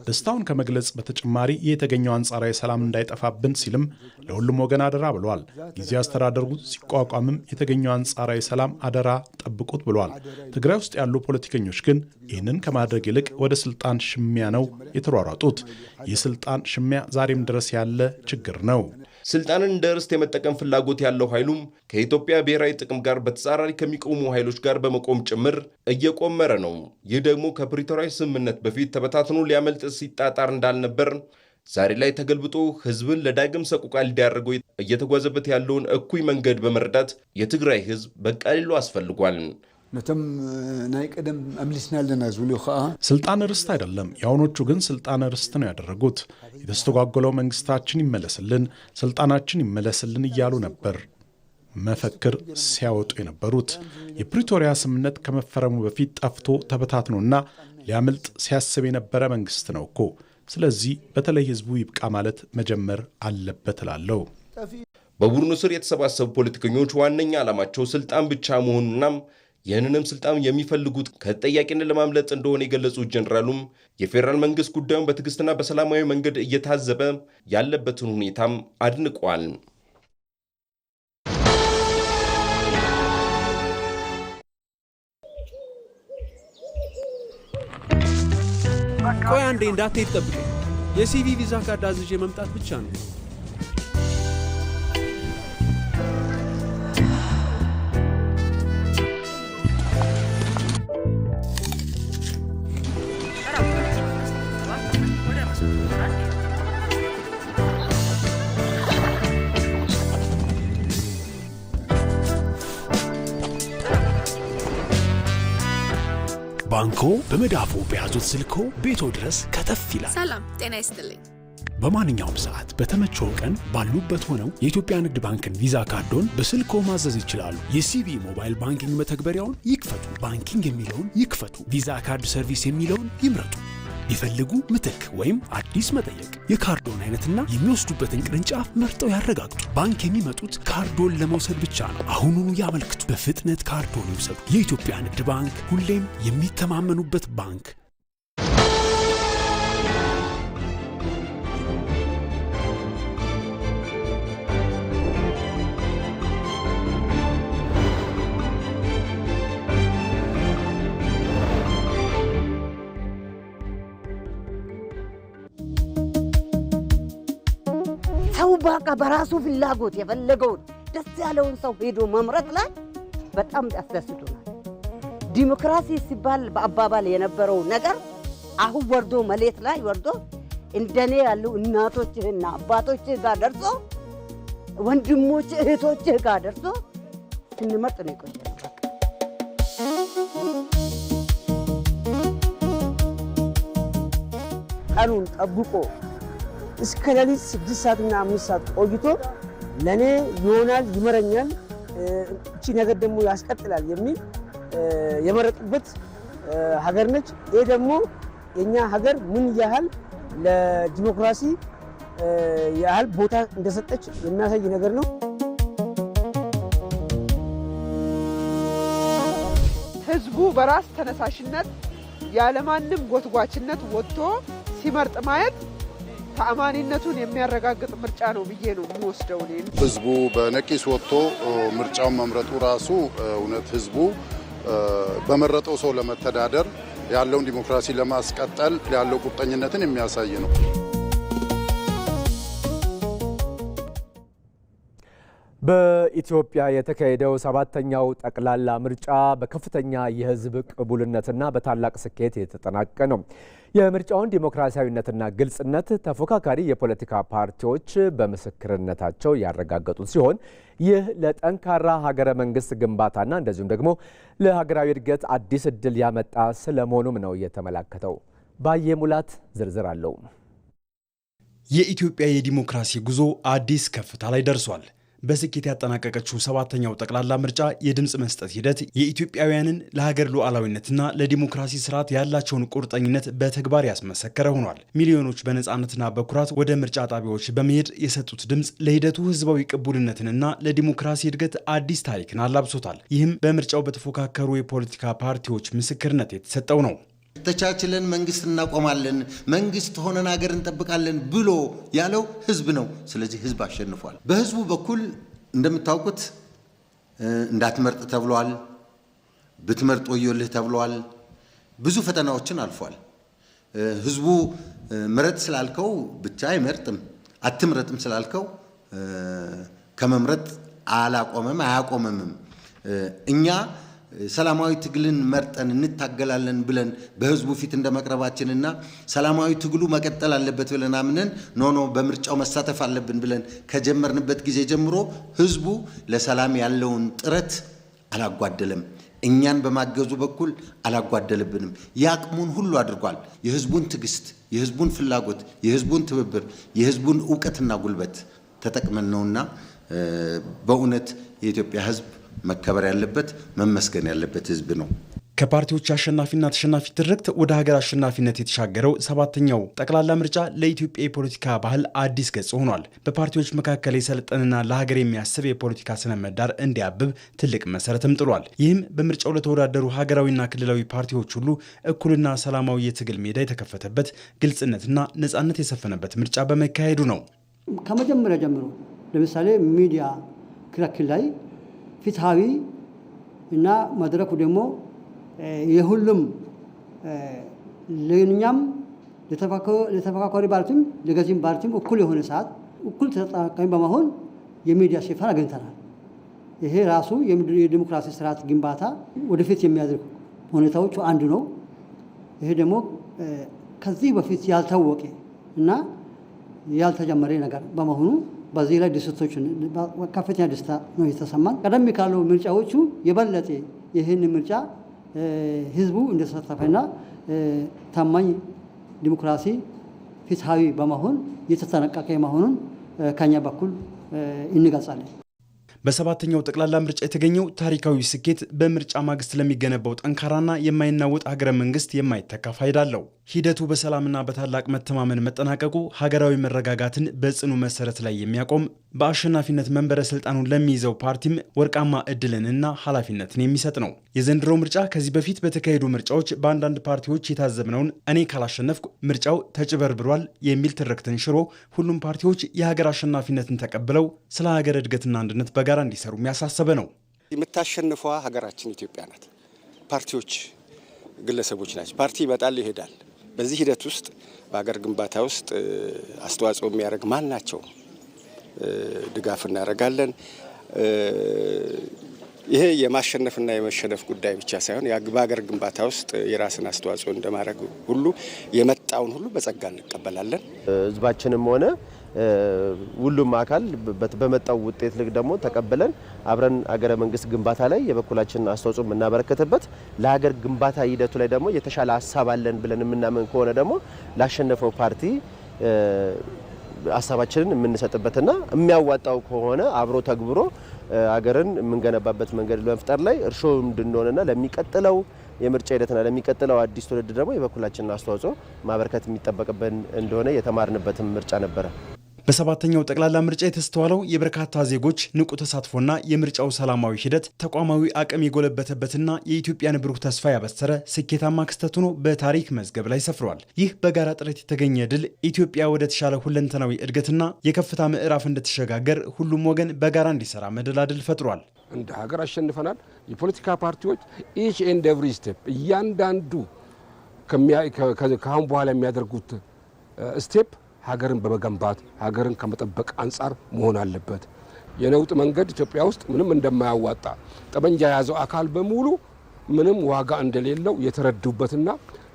ደስታውን ከመግለጽ በተጨማሪ የተገኘው አንጻራዊ ሰላም እንዳይጠፋብን ሲልም ለሁሉም ወገን አደራ ብሏል። ጊዜ አስተዳደሩ ሲቋቋምም የተገኘው አንጻራዊ ሰላም አደራ ጠብቁት ብሏል። ትግራይ ውስጥ ያሉ ፖለቲከኞች ግን ይህንን ከማድረግ ይልቅ ወደ ስልጣን ሽሚያ ነው የተሯሯጡት። ይህ ስልጣን ሽሚያ ዛሬም ድረስ ያለ ችግር ነው። ስልጣንን እንደ ርስት የመጠቀም ፍላጎት ያለው ኃይሉም ከኢትዮጵያ ብሔራዊ ጥቅም ጋር በተጻራሪ ከሚቆሙ ኃይሎች ጋር በመቆም ጭምር እየቆመረ ነው። ይህ ደግሞ ከፕሪቶሪያው ስምምነት በፊት ተበታትኖ ሊያመልጥ ሲጣጣር እንዳልነበር ዛሬ ላይ ተገልብጦ ህዝብን ለዳግም ሰቆቃ ሊዳርገው እየተጓዘበት ያለውን እኩይ መንገድ በመረዳት የትግራይ ህዝብ በቃ ሊሉ አስፈልጓል። ነተም ናይ ቀደም አምሊስና ለና ዝብሉ ኸአ ስልጣን ርስት አይደለም። የአሁኖቹ ግን ስልጣን ርስት ነው ያደረጉት። የተስተጓጎለው መንግስታችን ይመለስልን፣ ስልጣናችን ይመለስልን እያሉ ነበር መፈክር ሲያወጡ የነበሩት። የፕሪቶሪያ ስምምነት ከመፈረሙ በፊት ጠፍቶ ተበታትኖና ሊያመልጥ ሲያስብ የነበረ መንግስት ነው እኮ። ስለዚህ በተለይ ህዝቡ ይብቃ ማለት መጀመር አለበት እላለሁ። በቡድኑ ስር የተሰባሰቡ ፖለቲከኞች ዋነኛ ዓላማቸው ስልጣን ብቻ መሆኑና ይህንንም ስልጣን የሚፈልጉት ከተጠያቂነት ለማምለጥ እንደሆነ የገለጹት ጀነራሉም የፌዴራል መንግስት ጉዳዩን በትዕግስትና በሰላማዊ መንገድ እየታዘበ ያለበትን ሁኔታም አድንቋል። ቆይ አንዴ እንዳትሄድ ጠብቀኝ። የሲቪ ቪዛ ካርድ አዝዤ መምጣት ብቻ ነው። ባንኮ በመዳፉ በያዙት ስልኮ ቤቶ ድረስ ከተፍ ይላል። ሰላም ጤና ይስጥልኝ። በማንኛውም ሰዓት በተመቸው ቀን ባሉበት ሆነው የኢትዮጵያ ንግድ ባንክን ቪዛ ካርዶን በስልኮ ማዘዝ ይችላሉ። የሲቢ ሞባይል ባንኪንግ መተግበሪያውን ይክፈቱ። ባንኪንግ የሚለውን ይክፈቱ። ቪዛ ካርድ ሰርቪስ የሚለውን ይምረጡ። ይፈልጉ ምትክ ወይም አዲስ መጠየቅ። የካርዶን አይነትና የሚወስዱበትን ቅርንጫፍ መርጠው ያረጋግጡ። ባንክ የሚመጡት ካርዶን ለመውሰድ ብቻ ነው። አሁኑኑ ያመልክቱ። በፍጥነት ካርዶን ይውሰዱ። የኢትዮጵያ ንግድ ባንክ ሁሌም የሚተማመኑበት ባንክ። ሰው በቃ በራሱ ፍላጎት የፈለገውን ደስ ያለውን ሰው ሄዶ መምረጥ ላይ በጣም ያስደስቱናል። ዲሞክራሲ ሲባል በአባባል የነበረው ነገር አሁን ወርዶ መሌት ላይ ወርዶ እንደኔ ያሉ እናቶችህና አባቶችህ ጋር ደርሶ ወንድሞች እህቶችህ ጋር ደርሶ ስንመርጥ ነው የቆየነው። ቀኑን ጠብቆ እስከ ሌሊት 6 ሰዓትና 5 ሰዓት ቆይቶ ለኔ ይሆናል ይመረኛል እቺ ነገር ደግሞ ያስቀጥላል የሚል የመረጡበት ሀገር ነች። ይሄ ደግሞ የኛ ሀገር ምን ያህል ለዲሞክራሲ ያህል ቦታ እንደሰጠች የሚያሳይ ነገር ነው። ህዝቡ በራስ ተነሳሽነት ያለማንም ጎትጓችነት ወጥቶ ሲመርጥ ማየት ተአማኒነቱን የሚያረጋግጥ ምርጫ ነው ብዬ ነው የምወስደው። ህዝቡ በነቂስ ወጥቶ ምርጫውን መምረጡ ራሱ እውነት ህዝቡ በመረጠው ሰው ለመተዳደር ያለውን ዲሞክራሲ ለማስቀጠል ያለው ቁርጠኝነትን የሚያሳይ ነው። በኢትዮጵያ የተካሄደው 7ኛው ጠቅላላ ምርጫ በከፍተኛ የህዝብ ቅቡልነትና በታላቅ ስኬት የተጠናቀቀ ነው። የምርጫውን ዲሞክራሲያዊነትና ግልጽነት ተፎካካሪ የፖለቲካ ፓርቲዎች በምስክርነታቸው ያረጋገጡት ሲሆን ይህ ለጠንካራ ሀገረ መንግስት ግንባታና እንደዚሁም ደግሞ ለሀገራዊ እድገት አዲስ እድል ያመጣ ስለመሆኑም ነው የተመላከተው። ባየሙላት ዝርዝር አለው። የኢትዮጵያ የዲሞክራሲ ጉዞ አዲስ ከፍታ ላይ ደርሷል። በስኬት ያጠናቀቀችው 7ኛው ጠቅላላ ምርጫ የድምፅ መስጠት ሂደት የኢትዮጵያውያንን ለሀገር ሉዓላዊነትና ለዲሞክራሲ ስርዓት ያላቸውን ቁርጠኝነት በተግባር ያስመሰከረ ሆኗል። ሚሊዮኖች በነፃነትና በኩራት ወደ ምርጫ ጣቢያዎች በመሄድ የሰጡት ድምፅ ለሂደቱ ህዝባዊ ቅቡልነትንና ለዲሞክራሲ እድገት አዲስ ታሪክን አላብሶታል። ይህም በምርጫው በተፎካከሩ የፖለቲካ ፓርቲዎች ምስክርነት የተሰጠው ነው። ተቻችለን መንግስት እናቆማለን፣ መንግስት ሆነን ሀገር እንጠብቃለን ብሎ ያለው ህዝብ ነው። ስለዚህ ህዝብ አሸንፏል። በህዝቡ በኩል እንደምታውቁት እንዳትመርጥ ተብሏል፣ ብትመርጥ ወዮልህ ተብሏል። ብዙ ፈተናዎችን አልፏል። ህዝቡ ምረጥ ስላልከው ብቻ አይመርጥም፣ አትምረጥም ስላልከው ከመምረጥ አላቆመም አያቆመምም። እኛ ሰላማዊ ትግልን መርጠን እንታገላለን ብለን በህዝቡ ፊት እንደመቅረባችንና ሰላማዊ ትግሉ መቀጠል አለበት ብለን አምነን ኖ በምርጫው መሳተፍ አለብን ብለን ከጀመርንበት ጊዜ ጀምሮ ህዝቡ ለሰላም ያለውን ጥረት አላጓደለም። እኛን በማገዙ በኩል አላጓደለብንም። ያቅሙን ሁሉ አድርጓል። የህዝቡን ትግስት፣ የህዝቡን ፍላጎት፣ የህዝቡን ትብብር፣ የህዝቡን ዕውቀትና ጉልበት ተጠቅመን ነውና በእውነት የኢትዮጵያ ህዝብ መከበር ያለበት መመስገን ያለበት ህዝብ ነው። ከፓርቲዎች አሸናፊና ተሸናፊ ትርክት ወደ ሀገር አሸናፊነት የተሻገረው 7ኛው ጠቅላላ ምርጫ ለኢትዮጵያ የፖለቲካ ባህል አዲስ ገጽ ሆኗል። በፓርቲዎች መካከል የሰለጠነና ለሀገር የሚያስብ የፖለቲካ ስነ ምህዳር እንዲያብብ ትልቅ መሰረትም ጥሏል። ይህም በምርጫው ለተወዳደሩ ሀገራዊና ክልላዊ ፓርቲዎች ሁሉ እኩልና ሰላማዊ የትግል ሜዳ የተከፈተበት፣ ግልጽነትና ነጻነት የሰፈነበት ምርጫ በመካሄዱ ነው። ከመጀመሪያ ጀምሮ ለምሳሌ ሚዲያ ክርክር ላይ ፍትሃዊ እና መድረኩ ደግሞ የሁሉም ለኛም ለተፈካካሪ ፓርቲም ለገዢም ፓርቲም እኩል የሆነ ሰዓት እኩል ተጠቃሚ በመሆን የሚዲያ ሽፋን አግኝተናል። ይሄ ራሱ የዲሞክራሲ ስርዓት ግንባታ ወደፊት የሚያደርጉ ሁኔታዎቹ አንዱ ነው። ይሄ ደግሞ ከዚህ በፊት ያልታወቀ እና ያልተጀመረ ነገር በመሆኑ በዚህ ላይ ደስታችን ከፍተኛ ደስታ ነው የተሰማን። ቀደም ካለው ምርጫዎቹ የበለጠ ይህን ምርጫ ህዝቡ እንደተሳተፈና ታማኝ ዲሞክራሲ ፍትሃዊ በመሆን የተጠናቀቀ መሆኑን ከኛ በኩል እንገልጻለን። በሰባተኛው ጠቅላላ ምርጫ የተገኘው ታሪካዊ ስኬት በምርጫ ማግስት ለሚገነባው ጠንካራና የማይናወጥ ሀገረ መንግስት የማይተካ ፋይዳ አለው። ሂደቱ በሰላምና በታላቅ መተማመን መጠናቀቁ ሀገራዊ መረጋጋትን በጽኑ መሰረት ላይ የሚያቆም በአሸናፊነት መንበረ ስልጣኑን ለሚይዘው ፓርቲም ወርቃማ እድልንና ኃላፊነትን የሚሰጥ ነው። የዘንድሮ ምርጫ ከዚህ በፊት በተካሄዱ ምርጫዎች በአንዳንድ ፓርቲዎች የታዘብነውን እኔ ካላሸነፍኩ ምርጫው ተጭበርብሯል የሚል ትርክትን ሽሮ ሁሉም ፓርቲዎች የሀገር አሸናፊነትን ተቀብለው ስለ ሀገር እድገትና አንድነት በጋራ እንዲሰሩ የሚያሳሰበ ነው። የምታሸንፏ ሀገራችን ኢትዮጵያ ናት። ፓርቲዎች ግለሰቦች ናቸው። ፓርቲ ይመጣል ይሄዳል። በዚህ ሂደት ውስጥ በሀገር ግንባታ ውስጥ አስተዋጽኦ የሚያደርግ ማን ናቸው ድጋፍ እናደርጋለን። ይሄ የማሸነፍና የመሸነፍ ጉዳይ ብቻ ሳይሆን በሀገር ግንባታ ውስጥ የራስን አስተዋጽኦ እንደማድረግ ሁሉ የመጣውን ሁሉ በጸጋ እንቀበላለን። ህዝባችንም ሆነ ሁሉም አካል በመጣው ውጤት ልክ ደግሞ ተቀበለን አብረን ሀገረ መንግስት ግንባታ ላይ የበኩላችንን አስተዋጽኦ የምናበረከትበት ለሀገር ግንባታ ሂደቱ ላይ ደግሞ የተሻለ ሀሳብ አለን ብለን የምናምን ከሆነ ደግሞ ላሸነፈው ፓርቲ ሀሳባችንን የምንሰጥበትና የሚያዋጣው ከሆነ አብሮ ተግብሮ ሀገርን የምንገነባበት መንገድ ለመፍጠር ላይ እርሾ እንድንሆንና ለሚቀጥለው የምርጫ ሂደትና ለሚቀጥለው አዲስ ትውልድ ደግሞ የበኩላችንን አስተዋጽኦ ማበረከት የሚጠበቅብን እንደሆነ የተማርንበትም ምርጫ ነበረ። በሰባተኛው ጠቅላላ ምርጫ የተስተዋለው የበርካታ ዜጎች ንቁ ተሳትፎና የምርጫው ሰላማዊ ሂደት ተቋማዊ አቅም የጎለበተበትና የኢትዮጵያን ብሩህ ተስፋ ያበሰረ ስኬታማ ክስተት ሆኖ በታሪክ መዝገብ ላይ ሰፍሯል። ይህ በጋራ ጥረት የተገኘ ድል ኢትዮጵያ ወደ ተሻለ ሁለንተናዊ እድገትና የከፍታ ምዕራፍ እንድትሸጋገር ሁሉም ወገን በጋራ እንዲሰራ መደላድል ፈጥሯል። እንደ ሀገር አሸንፈናል። የፖለቲካ ፓርቲዎች ኢች ኤንድ ኤቭሪ ስቴፕ እያንዳንዱ ከአሁን በኋላ የሚያደርጉት ስቴፕ ሀገርን በመገንባት ሀገርን ከመጠበቅ አንጻር መሆን አለበት። የነውጥ መንገድ ኢትዮጵያ ውስጥ ምንም እንደማያዋጣ ጠመንጃ የያዘው አካል በሙሉ ምንም ዋጋ እንደሌለው የተረዱበትና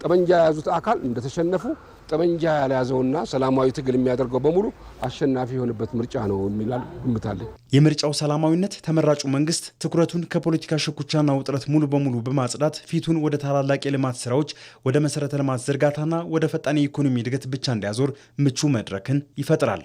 ጠመንጃ የያዙት አካል እንደተሸነፉ ጠመንጃ ያልያዘውና ሰላማዊ ትግል የሚያደርገው በሙሉ አሸናፊ የሆነበት ምርጫ ነው የሚላል ግምታለኝ። የምርጫው ሰላማዊነት ተመራጩ መንግስት ትኩረቱን ከፖለቲካ ሽኩቻና ውጥረት ሙሉ በሙሉ በማጽዳት ፊቱን ወደ ታላላቅ የልማት ስራዎች፣ ወደ መሰረተ ልማት ዝርጋታና ወደ ፈጣን የኢኮኖሚ እድገት ብቻ እንዲያዞር ምቹ መድረክን ይፈጥራል።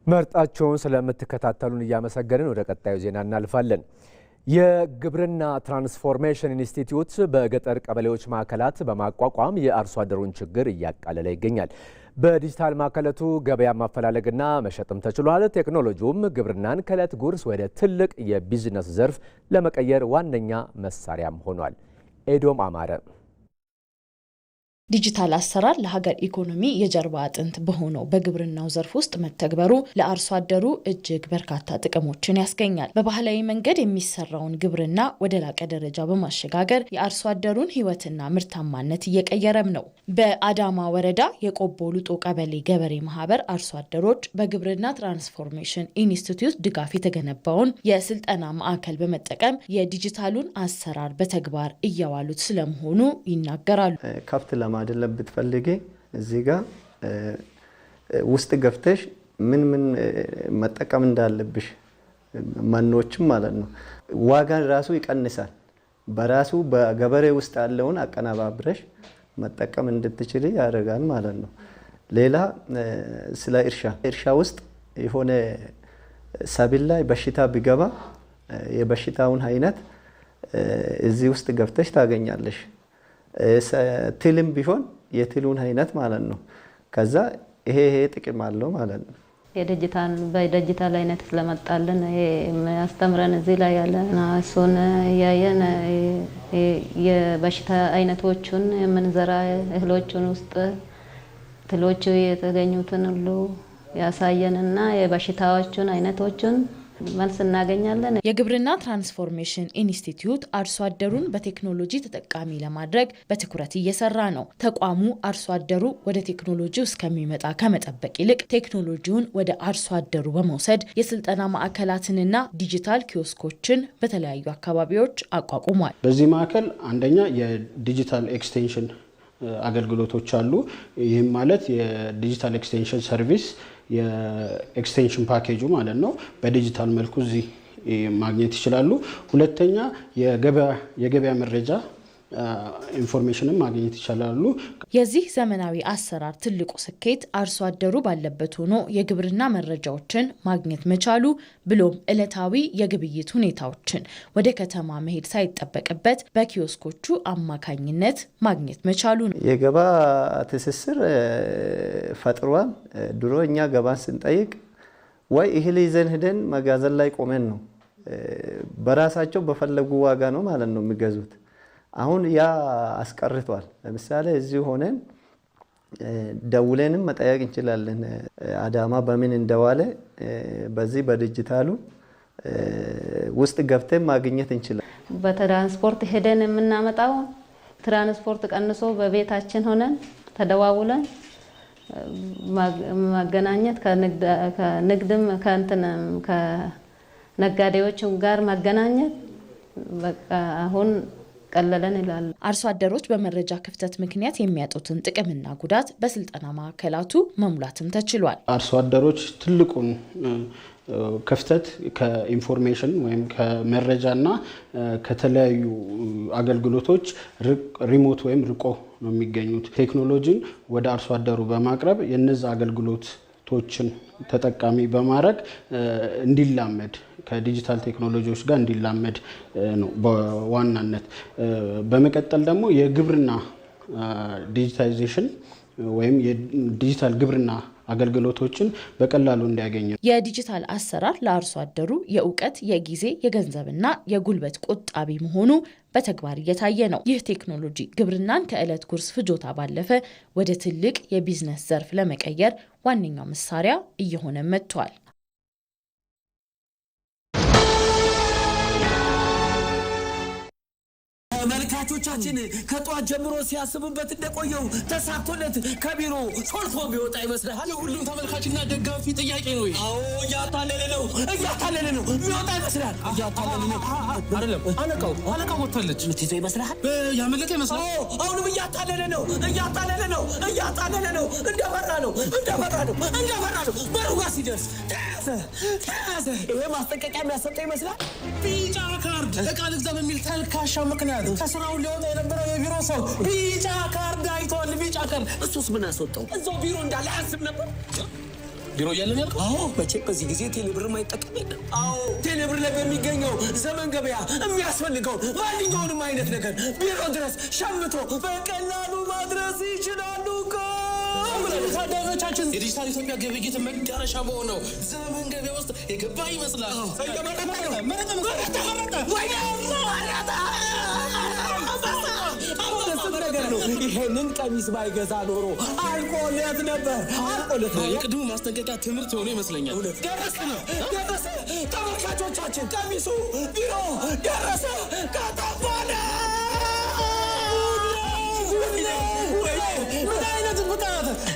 መርጣቸውን ስለምትከታተሉን እያመሰገንን ወደ ቀጣዩ ዜና እናልፋለን። የግብርና ትራንስፎርሜሽን ኢንስቲትዩት በገጠር ቀበሌዎች ማዕከላት በማቋቋም የአርሶ አደሩን ችግር እያቃለለ ይገኛል። በዲጂታል ማዕከላቱ ገበያ ማፈላለግና መሸጥም ተችሏል። ቴክኖሎጂውም ግብርናን ከዕለት ጉርስ ወደ ትልቅ የቢዝነስ ዘርፍ ለመቀየር ዋነኛ መሳሪያም ሆኗል። ኤዶም አማረ ዲጂታል አሰራር ለሀገር ኢኮኖሚ የጀርባ አጥንት በሆነው በግብርናው ዘርፍ ውስጥ መተግበሩ ለአርሶ አደሩ እጅግ በርካታ ጥቅሞችን ያስገኛል። በባህላዊ መንገድ የሚሰራውን ግብርና ወደ ላቀ ደረጃ በማሸጋገር የአርሶ አደሩን ሕይወትና ምርታማነት እየቀየረም ነው። በአዳማ ወረዳ የቆቦ ሉጦ ቀበሌ ገበሬ ማህበር አርሶ አደሮች በግብርና ትራንስፎርሜሽን ኢንስቲትዩት ድጋፍ የተገነባውን የስልጠና ማዕከል በመጠቀም የዲጂታሉን አሰራር በተግባር እያዋሉት ስለመሆኑ ይናገራሉ። አይደለም ብትፈልጊ እዚህ ጋር ውስጥ ገፍተሽ ምን መጠቀም እንዳለብሽ ማኖችም ማለት ነው ዋጋን ራሱ ይቀንሳል። በራሱ በገበሬ ውስጥ ያለውን አቀናባብረሽ መጠቀም እንድትችል ያደርጋል ማለት ነው። ሌላ ስለ እርሻ ውስጥ የሆነ ሰብል ላይ በሽታ ቢገባ የበሽታውን አይነት እዚህ ውስጥ ገፍተሽ ታገኛለሽ። ትልም ቢሆን የትሉን አይነት ማለት ነው። ከዛ ይሄ ጥቅም አለው ማለት ነው። በዲጂታል አይነት ስለመጣልን ይሄ ያስተምረን እዚህ ላይ ያለና እሱን ያየን የበሽታ አይነቶቹን የምንዘራ እህሎቹን ውስጥ ትሎቹ የተገኙትን ሁሉ ያሳየንና የበሽታዎቹን አይነቶቹን መልስ እናገኛለን። የግብርና ትራንስፎርሜሽን ኢንስቲትዩት አርሶ አደሩን በቴክኖሎጂ ተጠቃሚ ለማድረግ በትኩረት እየሰራ ነው። ተቋሙ አርሶ አደሩ ወደ ቴክኖሎጂው እስከሚመጣ ከመጠበቅ ይልቅ ቴክኖሎጂውን ወደ አርሶ አደሩ በመውሰድ የስልጠና ማዕከላትንና ዲጂታል ኪዮስኮችን በተለያዩ አካባቢዎች አቋቁሟል። በዚህ ማዕከል አንደኛ የዲጂታል ኤክስቴንሽን አገልግሎቶች አሉ። ይህም ማለት የዲጂታል ኤክስቴንሽን ሰርቪስ የኤክስቴንሽን ፓኬጁ ማለት ነው። በዲጂታል መልኩ እዚህ ማግኘት ይችላሉ። ሁለተኛ የገበያ መረጃ ኢንፎርሜሽንም ማግኘት ይችላሉ። የዚህ ዘመናዊ አሰራር ትልቁ ስኬት አርሶ አደሩ ባለበት ሆኖ የግብርና መረጃዎችን ማግኘት መቻሉ ብሎም ዕለታዊ የግብይት ሁኔታዎችን ወደ ከተማ መሄድ ሳይጠበቅበት በኪዮስኮቹ አማካኝነት ማግኘት መቻሉ ነው። የገበያ ትስስር ፈጥሯል። ድሮ እኛ ገባን ስንጠይቅ ወይ እህል ይዘን ሄደን መጋዘን ላይ ቆመን ነው፣ በራሳቸው በፈለጉ ዋጋ ነው ማለት ነው የሚገዙት። አሁን ያ አስቀርቷል። ለምሳሌ እዚህ ሆነን ደውለንም መጠየቅ እንችላለን። አዳማ በምን እንደዋለ በዚህ በዲጂታሉ ውስጥ ገብተን ማግኘት እንችላለን። በትራንስፖርት ሄደን የምናመጣው ትራንስፖርት ቀንሶ በቤታችን ሆነን ተደዋውለን ማገናኘት ከንግድም ከነጋዴዎችም ጋር ማገናኘት በቃ አሁን ቀለለን ይላል። አርሶ አደሮች በመረጃ ክፍተት ምክንያት የሚያጡትን ጥቅምና ጉዳት በስልጠና ማዕከላቱ መሙላትም ተችሏል። አርሶ አደሮች ትልቁን ክፍተት ከኢንፎርሜሽን ወይም ከመረጃና ከተለያዩ አገልግሎቶች ሪሞት ወይም ርቆ ነው የሚገኙት። ቴክኖሎጂን ወደ አርሶ አደሩ በማቅረብ የነዚህ አገልግሎቶችን ተጠቃሚ በማድረግ እንዲላመድ ከዲጂታል ቴክኖሎጂዎች ጋር እንዲላመድ ነው በዋናነት። በመቀጠል ደግሞ የግብርና ዲጂታይዜሽን ወይም የዲጂታል ግብርና አገልግሎቶችን በቀላሉ እንዲያገኙ የዲጂታል አሰራር ለአርሶ አደሩ የእውቀት፣ የጊዜ፣ የገንዘብና የጉልበት ቆጣቢ መሆኑ በተግባር እየታየ ነው። ይህ ቴክኖሎጂ ግብርናን ከዕለት ጉርስ ፍጆታ ባለፈ ወደ ትልቅ የቢዝነስ ዘርፍ ለመቀየር ዋነኛው መሳሪያ እየሆነ መጥቷል። ተመልካቾቻችን ከጧት ጀምሮ ሲያስቡበት እንደቆየው ተሳክቶለት ከቢሮ ሾልኮ ቢወጣ ይመስላል። የሁሉም ተመልካችና ደጋፊ ጥያቄ ነው። አዎ እያታለለ ነው የሚወጣ ይመስላል። እያታለለ ነው አይደለም። አለቃው ወጥታለች። ምትይዘው ይመስላል። ያመለጠ ይመስላል። አሁንም እያታለለ ነው። እንደፈራ ነው። በሩ ጋር ሲደርስ ተያዘ። ይሄ ማስጠንቀቂያ የሚያሰጠው ይመስላል። ቢጫ ካርድ ዕቃ ልግዛ በሚል ተልካሻ ምክንያት ከስራው ሊወጣ የነበረው የቢሮ ሰው ቢጫ ካርድ አይቷል። ቢጫ ካርድ እሱስ ምን አስወጣው? እዛው ቢሮ እንዳለ አያስብ ነበር። ቢሮ እያለን ያልከው? አዎ መቼም በዚህ ጊዜ ቴሌብር ማይጠቀም የለም። አዎ ቴሌብር ላይ በሚገኘው ዘመን ገበያ የሚያስፈልገው ማንኛውንም አይነት ነገር ቢሮ ድረስ ሸምቶ በቀላሉ ማድረስ ይችላሉ። ታዳጊዎቻችን የዲጂታል ኢትዮጵያ ግብይት መዳረሻ በሆነው ዘመን ገበያ ውስጥ የገባ ይመስላል። ይሄንን ቀሚስ ባይገዛ ኖሮ አልቆለት ነበር። የቅድሙ ማስጠንቀቂያ ትምህርት የሆነ ይመስለኛል። ደረሰ። ተመልካቾቻችን ቀሚሱ ቢሮ ደረሰ። ከተባለ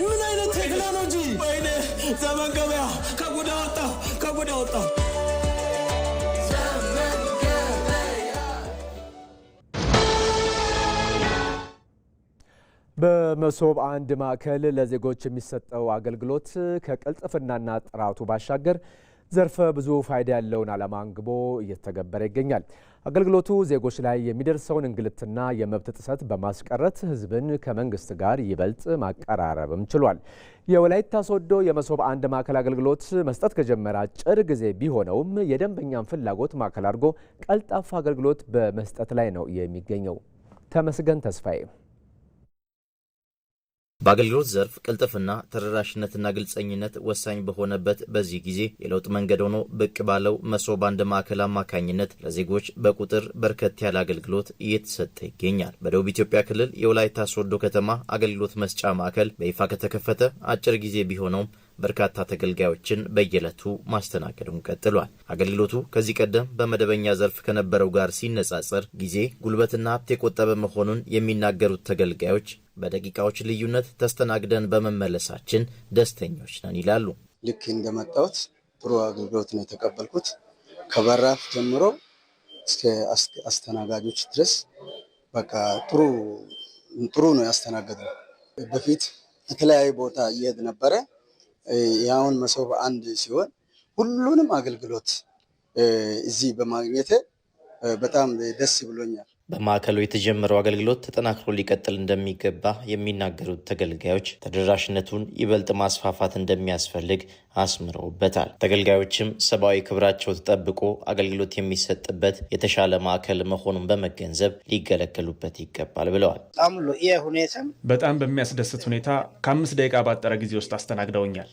ምን አይነት ቴክኖሎጂ! ወይኔ ዘመን ገበያ ከጉዳ ወጣ። በመሶብ አንድ ማዕከል ለዜጎች የሚሰጠው አገልግሎት ከቅልጥፍናና ጥራቱ ባሻገር ዘርፈ ብዙ ፋይዳ ያለውን ዓላማ አንግቦ እየተገበረ ይገኛል። አገልግሎቱ ዜጎች ላይ የሚደርሰውን እንግልትና የመብት ጥሰት በማስቀረት ሕዝብን ከመንግስት ጋር ይበልጥ ማቀራረብም ችሏል። የወላይታ ሶዶ የመሶብ አንድ ማዕከል አገልግሎት መስጠት ከጀመረ አጭር ጊዜ ቢሆነውም የደንበኛን ፍላጎት ማዕከል አድርጎ ቀልጣፋ አገልግሎት በመስጠት ላይ ነው የሚገኘው። ተመስገን ተስፋዬ በአገልግሎት ዘርፍ ቅልጥፍና፣ ተደራሽነትና ግልጸኝነት ወሳኝ በሆነበት በዚህ ጊዜ የለውጥ መንገድ ሆኖ ብቅ ባለው መሶብ አንድ ማዕከል አማካኝነት ለዜጎች በቁጥር በርከት ያለ አገልግሎት እየተሰጠ ይገኛል። በደቡብ ኢትዮጵያ ክልል የወላይታ ሶዶ ከተማ አገልግሎት መስጫ ማዕከል በይፋ ከተከፈተ አጭር ጊዜ ቢሆነውም በርካታ ተገልጋዮችን በየዕለቱ ማስተናገዱን ቀጥሏል። አገልግሎቱ ከዚህ ቀደም በመደበኛ ዘርፍ ከነበረው ጋር ሲነጻጸር ጊዜ፣ ጉልበትና ሀብት የቆጠበ መሆኑን የሚናገሩት ተገልጋዮች በደቂቃዎች ልዩነት ተስተናግደን በመመለሳችን ደስተኞች ነን ይላሉ። ልክ እንደመጣሁት ጥሩ አገልግሎት ነው የተቀበልኩት። ከበራፍ ጀምሮ እስከ አስተናጋጆች ድረስ በቃ ጥሩ ነው ያስተናገደው። በፊት የተለያየ ቦታ እየሄድ ነበረ። ያውን መሶብ አንድ ሲሆን ሁሉንም አገልግሎት እዚህ በማግኘቴ በጣም ደስ ብሎኛል። በማዕከሉ የተጀመረው አገልግሎት ተጠናክሮ ሊቀጥል እንደሚገባ የሚናገሩት ተገልጋዮች ተደራሽነቱን ይበልጥ ማስፋፋት እንደሚያስፈልግ አስምረውበታል። ተገልጋዮችም ሰብአዊ ክብራቸው ተጠብቆ አገልግሎት የሚሰጥበት የተሻለ ማዕከል መሆኑን በመገንዘብ ሊገለገሉበት ይገባል ብለዋል። በጣም በሚያስደስት ሁኔታ ከ5 ደቂቃ ባጠረ ጊዜ ውስጥ አስተናግደውኛል።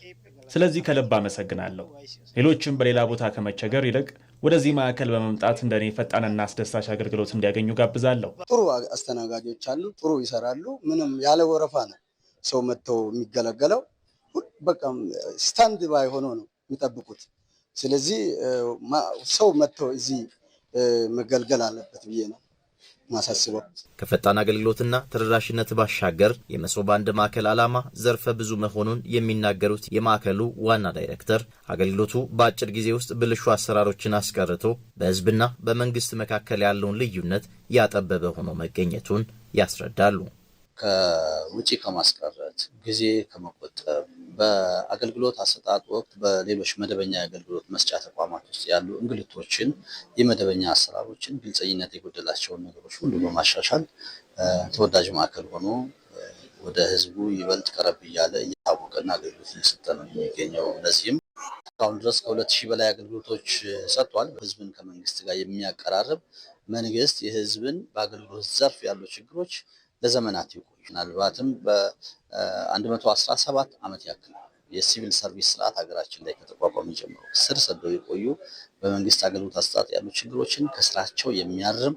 ስለዚህ ከልብ አመሰግናለሁ። ሌሎችም በሌላ ቦታ ከመቸገር ይልቅ ወደዚህ ማዕከል በመምጣት እንደኔ ፈጣንና አስደሳች አገልግሎት እንዲያገኙ ጋብዛለሁ። ጥሩ አስተናጋጆች አሉ፣ ጥሩ ይሰራሉ። ምንም ያለ ወረፋ ነው ሰው መጥተው የሚገለገለው። በቃ ስታንድ ባይ ሆኖ ነው የሚጠብቁት። ስለዚህ ሰው መጥተው እዚህ መገልገል አለበት ብዬ ነው ማሳስበው። ከፈጣን አገልግሎትና ተደራሽነት ባሻገር የመሶብ አንድ ማዕከል ዓላማ ዘርፈ ብዙ መሆኑን የሚናገሩት የማዕከሉ ዋና ዳይሬክተር አገልግሎቱ በአጭር ጊዜ ውስጥ ብልሹ አሰራሮችን አስቀርቶ በሕዝብና በመንግስት መካከል ያለውን ልዩነት ያጠበበ ሆኖ መገኘቱን ያስረዳሉ። ከውጪ ከማስቀረት ጊዜ ከመቆጠብ በአገልግሎት አሰጣጥ ወቅት በሌሎች መደበኛ የአገልግሎት መስጫ ተቋማት ውስጥ ያሉ እንግልቶችን፣ የመደበኛ አሰራሮችን፣ ግልጸኝነት የጎደላቸውን ነገሮች ሁሉ በማሻሻል ተወዳጅ ማዕከል ሆኖ ወደ ህዝቡ ይበልጥ ቀረብ እያለ እየታወቀና አገልግሎት እየሰጠ ነው የሚገኘው። ለዚህም እስካሁን ድረስ ከ2000 በላይ አገልግሎቶች ሰጥቷል። ህዝብን ከመንግስት ጋር የሚያቀራርብ መንግስት የህዝብን በአገልግሎት ዘርፍ ያሉ ችግሮች ለዘመናት ይቆዩ ምናልባትም በ117 ዓመት ያክል የሲቪል ሰርቪስ ስርዓት ሀገራችን ላይ ከተቋቋመ ጀምሮ ስር ሰደው የቆዩ በመንግስት አገልግሎት አሰጣጥ ያሉ ችግሮችን ከስራቸው የሚያርም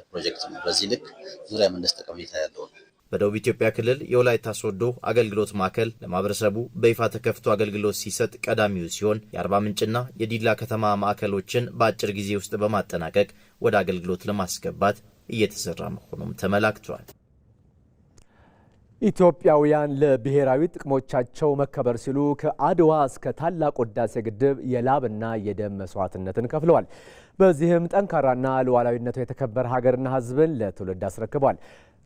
ፕሮጀክት ነው። በዚህ ልክ ዙሪያ መንግስት ጠቀሜታ ያለው ነው። በደቡብ ኢትዮጵያ ክልል የወላይታ ሶዶ አገልግሎት ማዕከል ለማህበረሰቡ በይፋ ተከፍቶ አገልግሎት ሲሰጥ ቀዳሚው ሲሆን የአርባ ምንጭና የዲላ ከተማ ማዕከሎችን በአጭር ጊዜ ውስጥ በማጠናቀቅ ወደ አገልግሎት ለማስገባት እየተሰራ መሆኑም ተመላክቷል። ኢትዮጵያውያን ለብሔራዊ ጥቅሞቻቸው መከበር ሲሉ ከአድዋ እስከ ታላቁ ህዳሴ ግድብ የላብና የደም መስዋዕትነትን ከፍለዋል። በዚህም ጠንካራና ሉዓላዊነቱ የተከበረ ሀገርና ህዝብን ለትውልድ አስረክበዋል።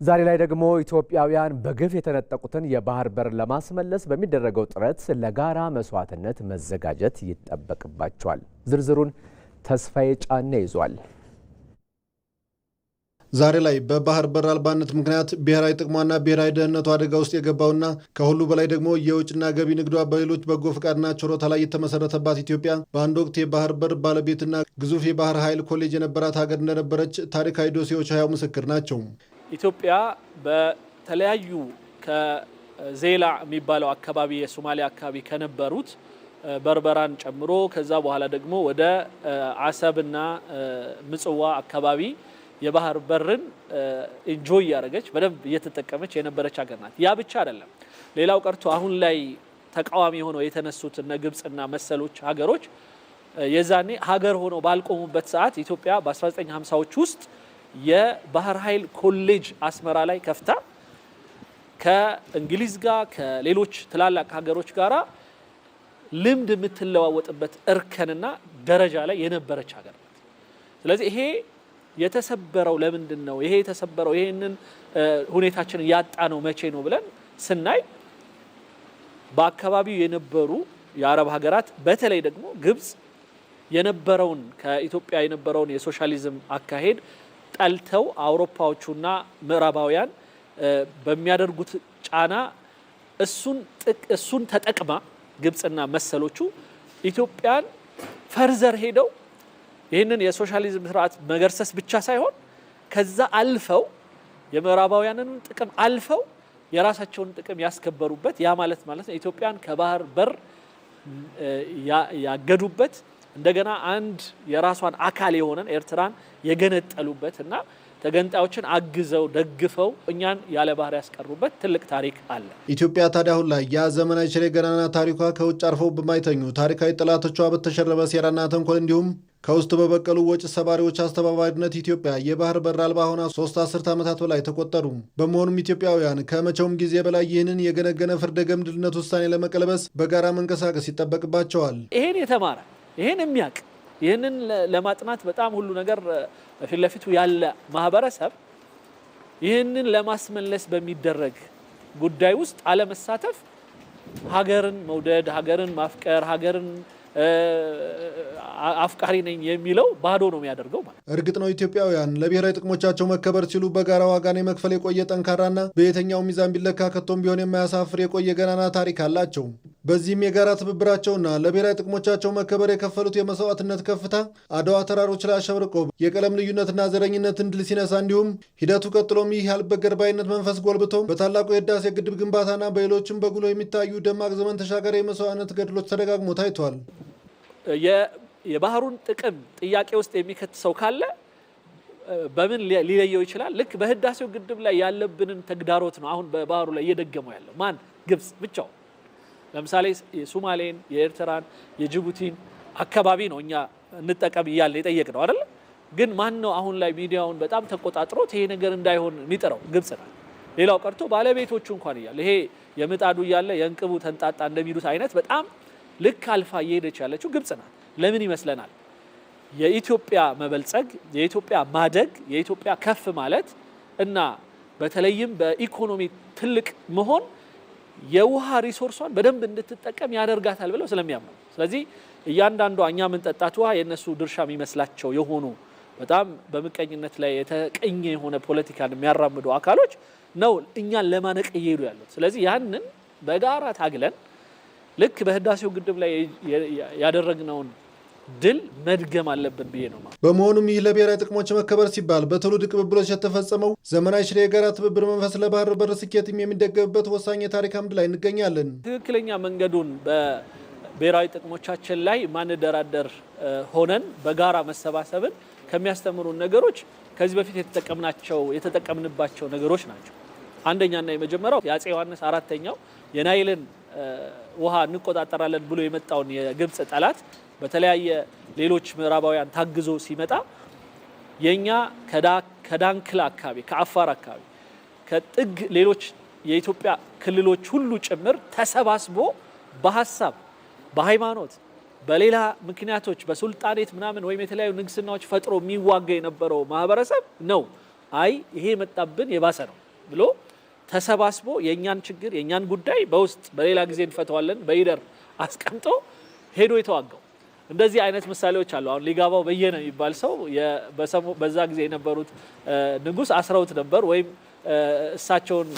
ዛሬ ላይ ደግሞ ኢትዮጵያውያን በግፍ የተነጠቁትን የባህር በር ለማስመለስ በሚደረገው ጥረት ለጋራ መስዋዕትነት መዘጋጀት ይጠበቅባቸዋል። ዝርዝሩን ተስፋዬ ጫኔ ይዟል። ዛሬ ላይ በባህር በር አልባነት ምክንያት ብሔራዊ ጥቅሟና ብሔራዊ ደህንነቱ አደጋ ውስጥ የገባውና ከሁሉ በላይ ደግሞ የውጭና ገቢ ንግዷ በሌሎች በጎ ፈቃድና ችሮታ ላይ የተመሰረተባት ኢትዮጵያ በአንድ ወቅት የባህር በር ባለቤትና ግዙፍ የባህር ኃይል ኮሌጅ የነበራት ሀገር እንደነበረች ታሪካዊ ዶሴዎች ሕያው ምስክር ናቸው። ኢትዮጵያ በተለያዩ ከዜላ የሚባለው አካባቢ የሶማሊያ አካባቢ ከነበሩት በርበራን ጨምሮ ከዛ በኋላ ደግሞ ወደ አሰብና ምጽዋ አካባቢ የባህር በርን ኢንጆይ ያደረገች በደንብ እየተጠቀመች የነበረች ሀገር ናት። ያ ብቻ አይደለም። ሌላው ቀርቶ አሁን ላይ ተቃዋሚ ሆነው የተነሱት እነ ግብጽና መሰሎች ሀገሮች የዛኔ ሀገር ሆነው ባልቆሙበት ሰዓት ኢትዮጵያ በ1950ዎች ውስጥ የባህር ኃይል ኮሌጅ አስመራ ላይ ከፍታ ከእንግሊዝ ጋር ከሌሎች ትላላቅ ሀገሮች ጋራ ልምድ የምትለዋወጥበት እርከንና ደረጃ ላይ የነበረች ሀገር ናት። ስለዚህ ይሄ የተሰበረው ለምንድን ነው? ይሄ የተሰበረው ይሄንን ሁኔታችንን ያጣ ነው መቼ ነው ብለን ስናይ በአካባቢው የነበሩ የአረብ ሀገራት በተለይ ደግሞ ግብጽ የነበረውን ከኢትዮጵያ የነበረውን የሶሻሊዝም አካሄድ ጠልተው አውሮፓዎቹና ምዕራባውያን በሚያደርጉት ጫና እሱን ተጠቅማ ግብጽና መሰሎቹ ኢትዮጵያን ፈርዘር ሄደው ይህንን የሶሻሊዝም ስርዓት መገርሰስ ብቻ ሳይሆን ከዛ አልፈው የምዕራባውያንን ጥቅም አልፈው የራሳቸውን ጥቅም ያስከበሩበት ያ ማለት ነው ኢትዮጵያን ከባህር በር ያገዱበት እንደገና አንድ የራሷን አካል የሆነን ኤርትራን የገነጠሉበት እና ተገንጣዮችን አግዘው ደግፈው እኛን ያለ ባህር ያስቀሩበት ትልቅ ታሪክ አለ። ኢትዮጵያ ታዲያ አሁን ላይ ያ ዘመናዊ ሽሬ ገናና ታሪኳ ከውጭ አርፈው በማይተኙ ታሪካዊ ጠላቶቿ በተሸረበ ሴራና ተንኮል እንዲሁም ከውስጥ በበቀሉ ወጭ ሰባሪዎች አስተባባሪነት ኢትዮጵያ የባህር በር አልባ ሆና 3 አስርት ዓመታት በላይ ተቆጠሩ። በመሆኑም ኢትዮጵያውያን ከመቼውም ጊዜ በላይ ይህንን የገነገነ ፍርደ ገምድልነት ውሳኔ ለመቀልበስ በጋራ መንቀሳቀስ ይጠበቅባቸዋል። ይሄን የተማረ ይሄን የሚያውቅ ይህንን ለማጥናት በጣም ሁሉ ነገር ፊት ለፊቱ ያለ ማህበረሰብ ይህንን ለማስመለስ በሚደረግ ጉዳይ ውስጥ አለመሳተፍ ሀገርን መውደድ፣ ሀገርን ማፍቀር፣ ሀገርን አፍቃሪ ነኝ የሚለው ባዶ ነው የሚያደርገው ማለት። እርግጥ ነው ኢትዮጵያውያን ለብሔራዊ ጥቅሞቻቸው መከበር ሲሉ በጋራ ዋጋን የመክፈል የቆየ ጠንካራና በየትኛው ሚዛን ቢለካ ከቶም ቢሆን የማያሳፍር የቆየ ገናና ታሪክ አላቸው። በዚህም የጋራ ትብብራቸውና ለብሔራዊ ጥቅሞቻቸው መከበር የከፈሉት የመስዋዕትነት ከፍታ አድዋ ተራሮች ላይ አሸብርቆ የቀለም ልዩነትና ዘረኝነትን ድል ሲነሳ እንዲሁም ሂደቱ ቀጥሎም ይህ ያልበገር ባይነት መንፈስ ጎልብቶ በታላቁ የህዳሴ ግድብ ግንባታና በሌሎችም በጉሎ የሚታዩ ደማቅ ዘመን ተሻጋሪ የመስዋዕትነት ገድሎች ተደጋግሞ ታይቷል። የባህሩን ጥቅም ጥያቄ ውስጥ የሚከት ሰው ካለ በምን ሊለየው ይችላል? ልክ በህዳሴው ግድብ ላይ ያለብንን ተግዳሮት ነው አሁን በባህሩ ላይ እየደገመው ያለው ማን? ግብጽ ብቻው። ለምሳሌ የሶማሌን፣ የኤርትራን፣ የጅቡቲን አካባቢ ነው እኛ እንጠቀም እያለ የጠየቅነው አይደል? ግን ማን ነው አሁን ላይ ሚዲያውን በጣም ተቆጣጥሮት ይሄ ነገር እንዳይሆን የሚጥረው? ግብጽ ነው። ሌላው ቀርቶ ባለቤቶቹ እንኳን እያለ ይሄ የምጣዱ እያለ የእንቅቡ ተንጣጣ እንደሚሉት አይነት በጣም ልክ አልፋ እየሄደች ያለችው ግብጽ ናት። ለምን ይመስለናል? የኢትዮጵያ መበልጸግ፣ የኢትዮጵያ ማደግ፣ የኢትዮጵያ ከፍ ማለት እና በተለይም በኢኮኖሚ ትልቅ መሆን የውሃ ሪሶርሷን በደንብ እንድትጠቀም ያደርጋታል ብለው ስለሚያምኑ፣ ስለዚህ እያንዳንዷ እኛ የምንጠጣት ውሃ የነሱ ድርሻ የሚመስላቸው የሆኑ በጣም በምቀኝነት ላይ የተቀኘ የሆነ ፖለቲካን የሚያራምዱ አካሎች ነው እኛን ለማነቅ እየሄዱ ያሉት። ስለዚህ ያንን በጋራ ታግለን ልክ በህዳሴው ግድብ ላይ ያደረግነውን ድል መድገም አለብን ብዬ ነው። በመሆኑም ይህ ለብሔራዊ ጥቅሞች መከበር ሲባል በትውልድ ቅብብሎች የተፈጸመው ዘመናዊ ሽሬ የጋራ ትብብር መንፈስ ለባህር በር ስኬትም የሚደገብበት ወሳኝ የታሪክ አምድ ላይ እንገኛለን። ትክክለኛ መንገዱን በብሔራዊ ጥቅሞቻችን ላይ ማንደራደር ሆነን በጋራ መሰባሰብን ከሚያስተምሩን ነገሮች ከዚህ በፊት የተጠቀምንባቸው ነገሮች ናቸው። አንደኛና የመጀመሪያው የአፄ ዮሐንስ አራተኛው የናይልን ውሃ እንቆጣጠራለን ብሎ የመጣውን የግብጽ ጠላት በተለያየ ሌሎች ምዕራባውያን ታግዞ ሲመጣ የኛ ከዳንክላ አካባቢ፣ ከአፋር አካባቢ፣ ከጥግ ሌሎች የኢትዮጵያ ክልሎች ሁሉ ጭምር ተሰባስቦ በሀሳብ፣ በሃይማኖት፣ በሌላ ምክንያቶች በሱልጣኔት ምናምን ወይም የተለያዩ ንግስናዎች ፈጥሮ የሚዋጋ የነበረው ማህበረሰብ ነው አይ ይሄ መጣብን የባሰ ነው ብሎ ተሰባስቦ የኛን ችግር የኛን ጉዳይ በውስጥ በሌላ ጊዜ እንፈተዋለን በይደር አስቀምጦ ሄዶ የተዋጋው። እንደዚህ አይነት ምሳሌዎች አሉ። አሁን ሊጋባው በየነ የሚባል ሰው በዛ ጊዜ የነበሩት ንጉስ አስረውት ነበር ወይም እሳቸውን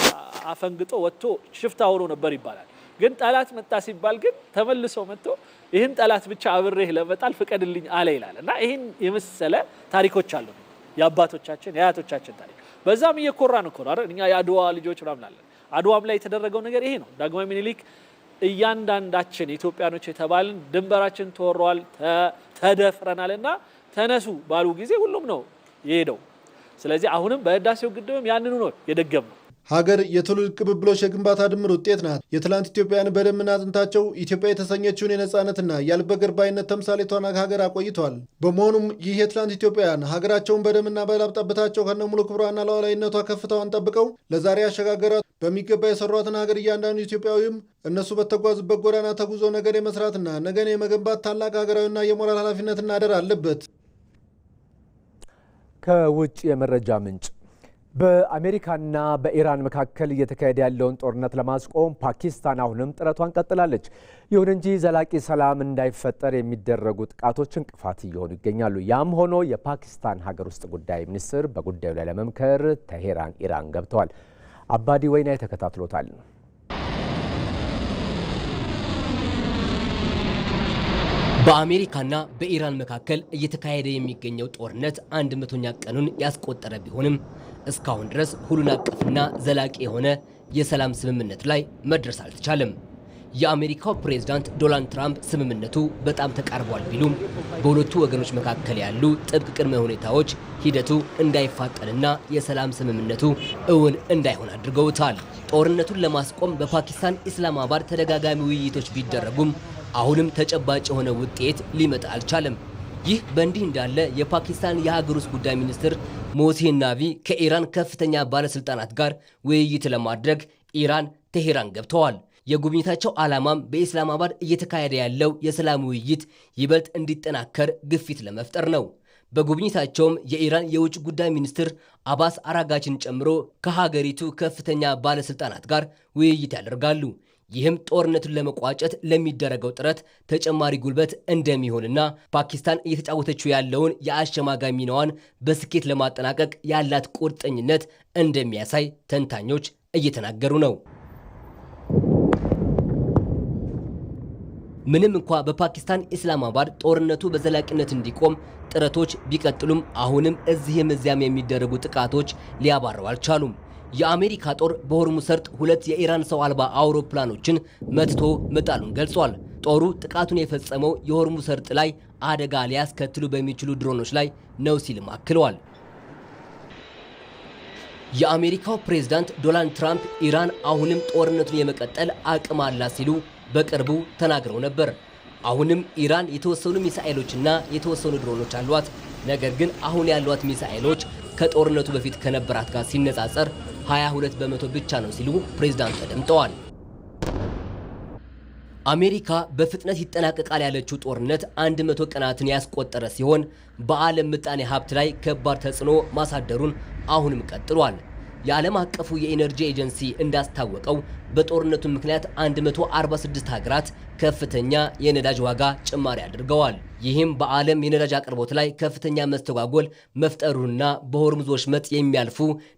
አፈንግጦ ወጥቶ ሽፍታ ሆኖ ነበር ይባላል። ግን ጠላት መጣ ሲባል ግን ተመልሶ መጥቶ ይህን ጠላት ብቻ አብሬህ ለመጣል ፍቀድልኝ አለ ይላል። እና ይህን የመሰለ ታሪኮች አሉ የአባቶቻችን የአያቶቻችን ታሪክ። በዛም እየኮራን እኮ ነው አይደል? እኛ የአድዋ ልጆች ምናምን አለን። አድዋም ላይ የተደረገው ነገር ይሄ ነው። ዳግማዊ ምኒልክ እያንዳንዳችን ኢትዮጵያኖች የተባልን ድንበራችን ተወሯል፣ ተደፍረናልና ተነሱ ባሉ ጊዜ ሁሉም ነው የሄደው። ስለዚህ አሁንም በህዳሴው ግድብም ያንኑ ነው የደገምነው። ሀገር የትውልድ ቅብብሎች የግንባታ ድምር ውጤት ናት። የትላንት ኢትዮጵያውያን በደምና አጥንታቸው ኢትዮጵያ የተሰኘችውን የነጻነትና ያልበገር ባይነት ተምሳሌቷን ሀገር አቆይቷል። በመሆኑም ይህ የትላንት ኢትዮጵያውያን ሀገራቸውን በደምና በላብ ጠብታቸው ከነሙሉ ክብሯና ሉዓላዊነቷ ከፍታዋን ጠብቀው ለዛሬ ያሸጋገሯት በሚገባ የሰሯትን ሀገር እያንዳንዱ ኢትዮጵያዊም እነሱ በተጓዙበት ጎዳና ተጉዞ ነገን የመስራትና ነገን የመገንባት ታላቅ ሀገራዊና የሞራል ኃላፊነትና አደራ አለበት። ከውጭ የመረጃ ምንጭ በአሜሪካና በኢራን መካከል እየተካሄደ ያለውን ጦርነት ለማስቆም ፓኪስታን አሁንም ጥረቷን ቀጥላለች። ይሁን እንጂ ዘላቂ ሰላም እንዳይፈጠር የሚደረጉ ጥቃቶች እንቅፋት እየሆኑ ይገኛሉ። ያም ሆኖ የፓኪስታን ሀገር ውስጥ ጉዳይ ሚኒስትር በጉዳዩ ላይ ለመምከር ቴሄራን ኢራን ገብተዋል። አባዲ ወይናይ ተከታትሎታል። በአሜሪካና በኢራን መካከል እየተካሄደ የሚገኘው ጦርነት 100ኛ ቀኑን ያስቆጠረ ቢሆንም እስካሁን ድረስ ሁሉን አቀፍና ዘላቂ የሆነ የሰላም ስምምነት ላይ መድረስ አልተቻለም። የአሜሪካው ፕሬዝዳንት ዶናልድ ትራምፕ ስምምነቱ በጣም ተቃርቧል ቢሉም በሁለቱ ወገኖች መካከል ያሉ ጥብቅ ቅድመ ሁኔታዎች ሂደቱ እንዳይፋጠንና የሰላም ስምምነቱ እውን እንዳይሆን አድርገውታል። ጦርነቱን ለማስቆም በፓኪስታን ኢስላማባድ ተደጋጋሚ ውይይቶች ቢደረጉም አሁንም ተጨባጭ የሆነ ውጤት ሊመጣ አልቻለም። ይህ በእንዲህ እንዳለ የፓኪስታን የሀገር ውስጥ ጉዳይ ሚኒስትር ሞህሲን ናቢ ከኢራን ከፍተኛ ባለስልጣናት ጋር ውይይት ለማድረግ ኢራን ቴሄራን ገብተዋል። የጉብኝታቸው ዓላማም በኢስላማባድ እየተካሄደ ያለው የሰላም ውይይት ይበልጥ እንዲጠናከር ግፊት ለመፍጠር ነው። በጉብኝታቸውም የኢራን የውጭ ጉዳይ ሚኒስትር አባስ አራጋችን ጨምሮ ከሀገሪቱ ከፍተኛ ባለስልጣናት ጋር ውይይት ያደርጋሉ። ይህም ጦርነቱን ለመቋጨት ለሚደረገው ጥረት ተጨማሪ ጉልበት እንደሚሆንና ፓኪስታን እየተጫወተችው ያለውን የአሸማጋይ ሚናዋን በስኬት ለማጠናቀቅ ያላት ቁርጠኝነት እንደሚያሳይ ተንታኞች እየተናገሩ ነው። ምንም እንኳ በፓኪስታን ኢስላማባድ ጦርነቱ በዘላቂነት እንዲቆም ጥረቶች ቢቀጥሉም አሁንም እዚህም እዚያም የሚደረጉ ጥቃቶች ሊያባረው አልቻሉም። የአሜሪካ ጦር በሆርሙዝ ሰርጥ 2 የኢራን ሰው አልባ አውሮፕላኖችን መትቶ መጣሉን ገልጿል። ጦሩ ጥቃቱን የፈጸመው የሆርሙዝ ሰርጥ ላይ አደጋ ሊያስከትሉ በሚችሉ ድሮኖች ላይ ነው ሲልም አክለዋል። የአሜሪካው ፕሬዝዳንት ዶናልድ ትራምፕ ኢራን አሁንም ጦርነቱን የመቀጠል አቅም አላት ሲሉ በቅርቡ ተናግረው ነበር። አሁንም ኢራን የተወሰኑ ሚሳኤሎችና የተወሰኑ ድሮኖች አሏት። ነገር ግን አሁን ያሏት ሚሳኤሎች ከጦርነቱ በፊት ከነበራት ጋር ሲነጻጸር 22 በመቶ ብቻ ነው ሲሉ ፕሬዝዳንቱ ተደምጠዋል። አሜሪካ በፍጥነት ይጠናቀቃል ያለችው ጦርነት 100 ቀናትን ያስቆጠረ ሲሆን በዓለም ምጣኔ ሀብት ላይ ከባድ ተጽዕኖ ማሳደሩን አሁንም ቀጥሏል። የዓለም አቀፉ የኢነርጂ ኤጀንሲ እንዳስታወቀው በጦርነቱ ምክንያት 146 ሀገራት ከፍተኛ የነዳጅ ዋጋ ጭማሪ አድርገዋል። ይህም በዓለም የነዳጅ አቅርቦት ላይ ከፍተኛ መስተጓጎል መፍጠሩና በሆርሙዝ ወሽመጥ የሚያልፉ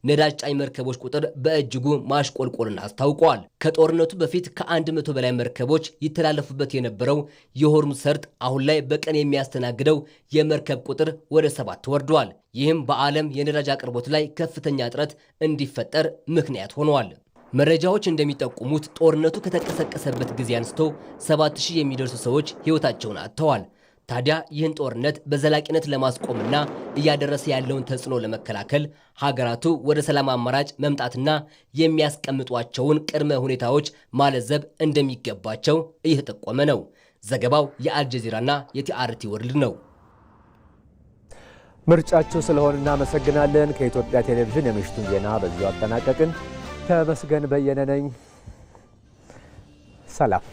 ነዳጅ ጫኝ መርከቦች ቁጥር በእጅጉ ማሽቆልቆልን አስታውቋል። ከጦርነቱ በፊት ከ100 በላይ መርከቦች ይተላለፉበት የነበረው የሆርሙዝ ሰርጥ አሁን ላይ በቀን የሚያስተናግደው የመርከብ ቁጥር ወደ 7 ወርዷል። ይህም በዓለም የነዳጅ አቅርቦት ላይ ከፍተኛ እጥረት እንዲፈጠር ምክንያት ሆኗል። መረጃዎች እንደሚጠቁሙት ጦርነቱ ከተቀሰቀሰበት ጊዜ አንስቶ 7000 የሚደርሱ ሰዎች ሕይወታቸውን አጥተዋል። ታዲያ ይህን ጦርነት በዘላቂነት ለማስቆምና እያደረሰ ያለውን ተጽዕኖ ለመከላከል ሀገራቱ ወደ ሰላም አማራጭ መምጣትና የሚያስቀምጧቸውን ቅድመ ሁኔታዎች ማለዘብ እንደሚገባቸው እየተጠቆመ ነው። ዘገባው የአልጀዚራና የቲአርቲ ወርልድ ነው። ምርጫችሁ ስለሆነ እናመሰግናለን። ከኢትዮጵያ ቴሌቪዥን የምሽቱን ዜና በዚሁ አጠናቀቅን። ተመስገን በየነ ነኝ። ሰላም።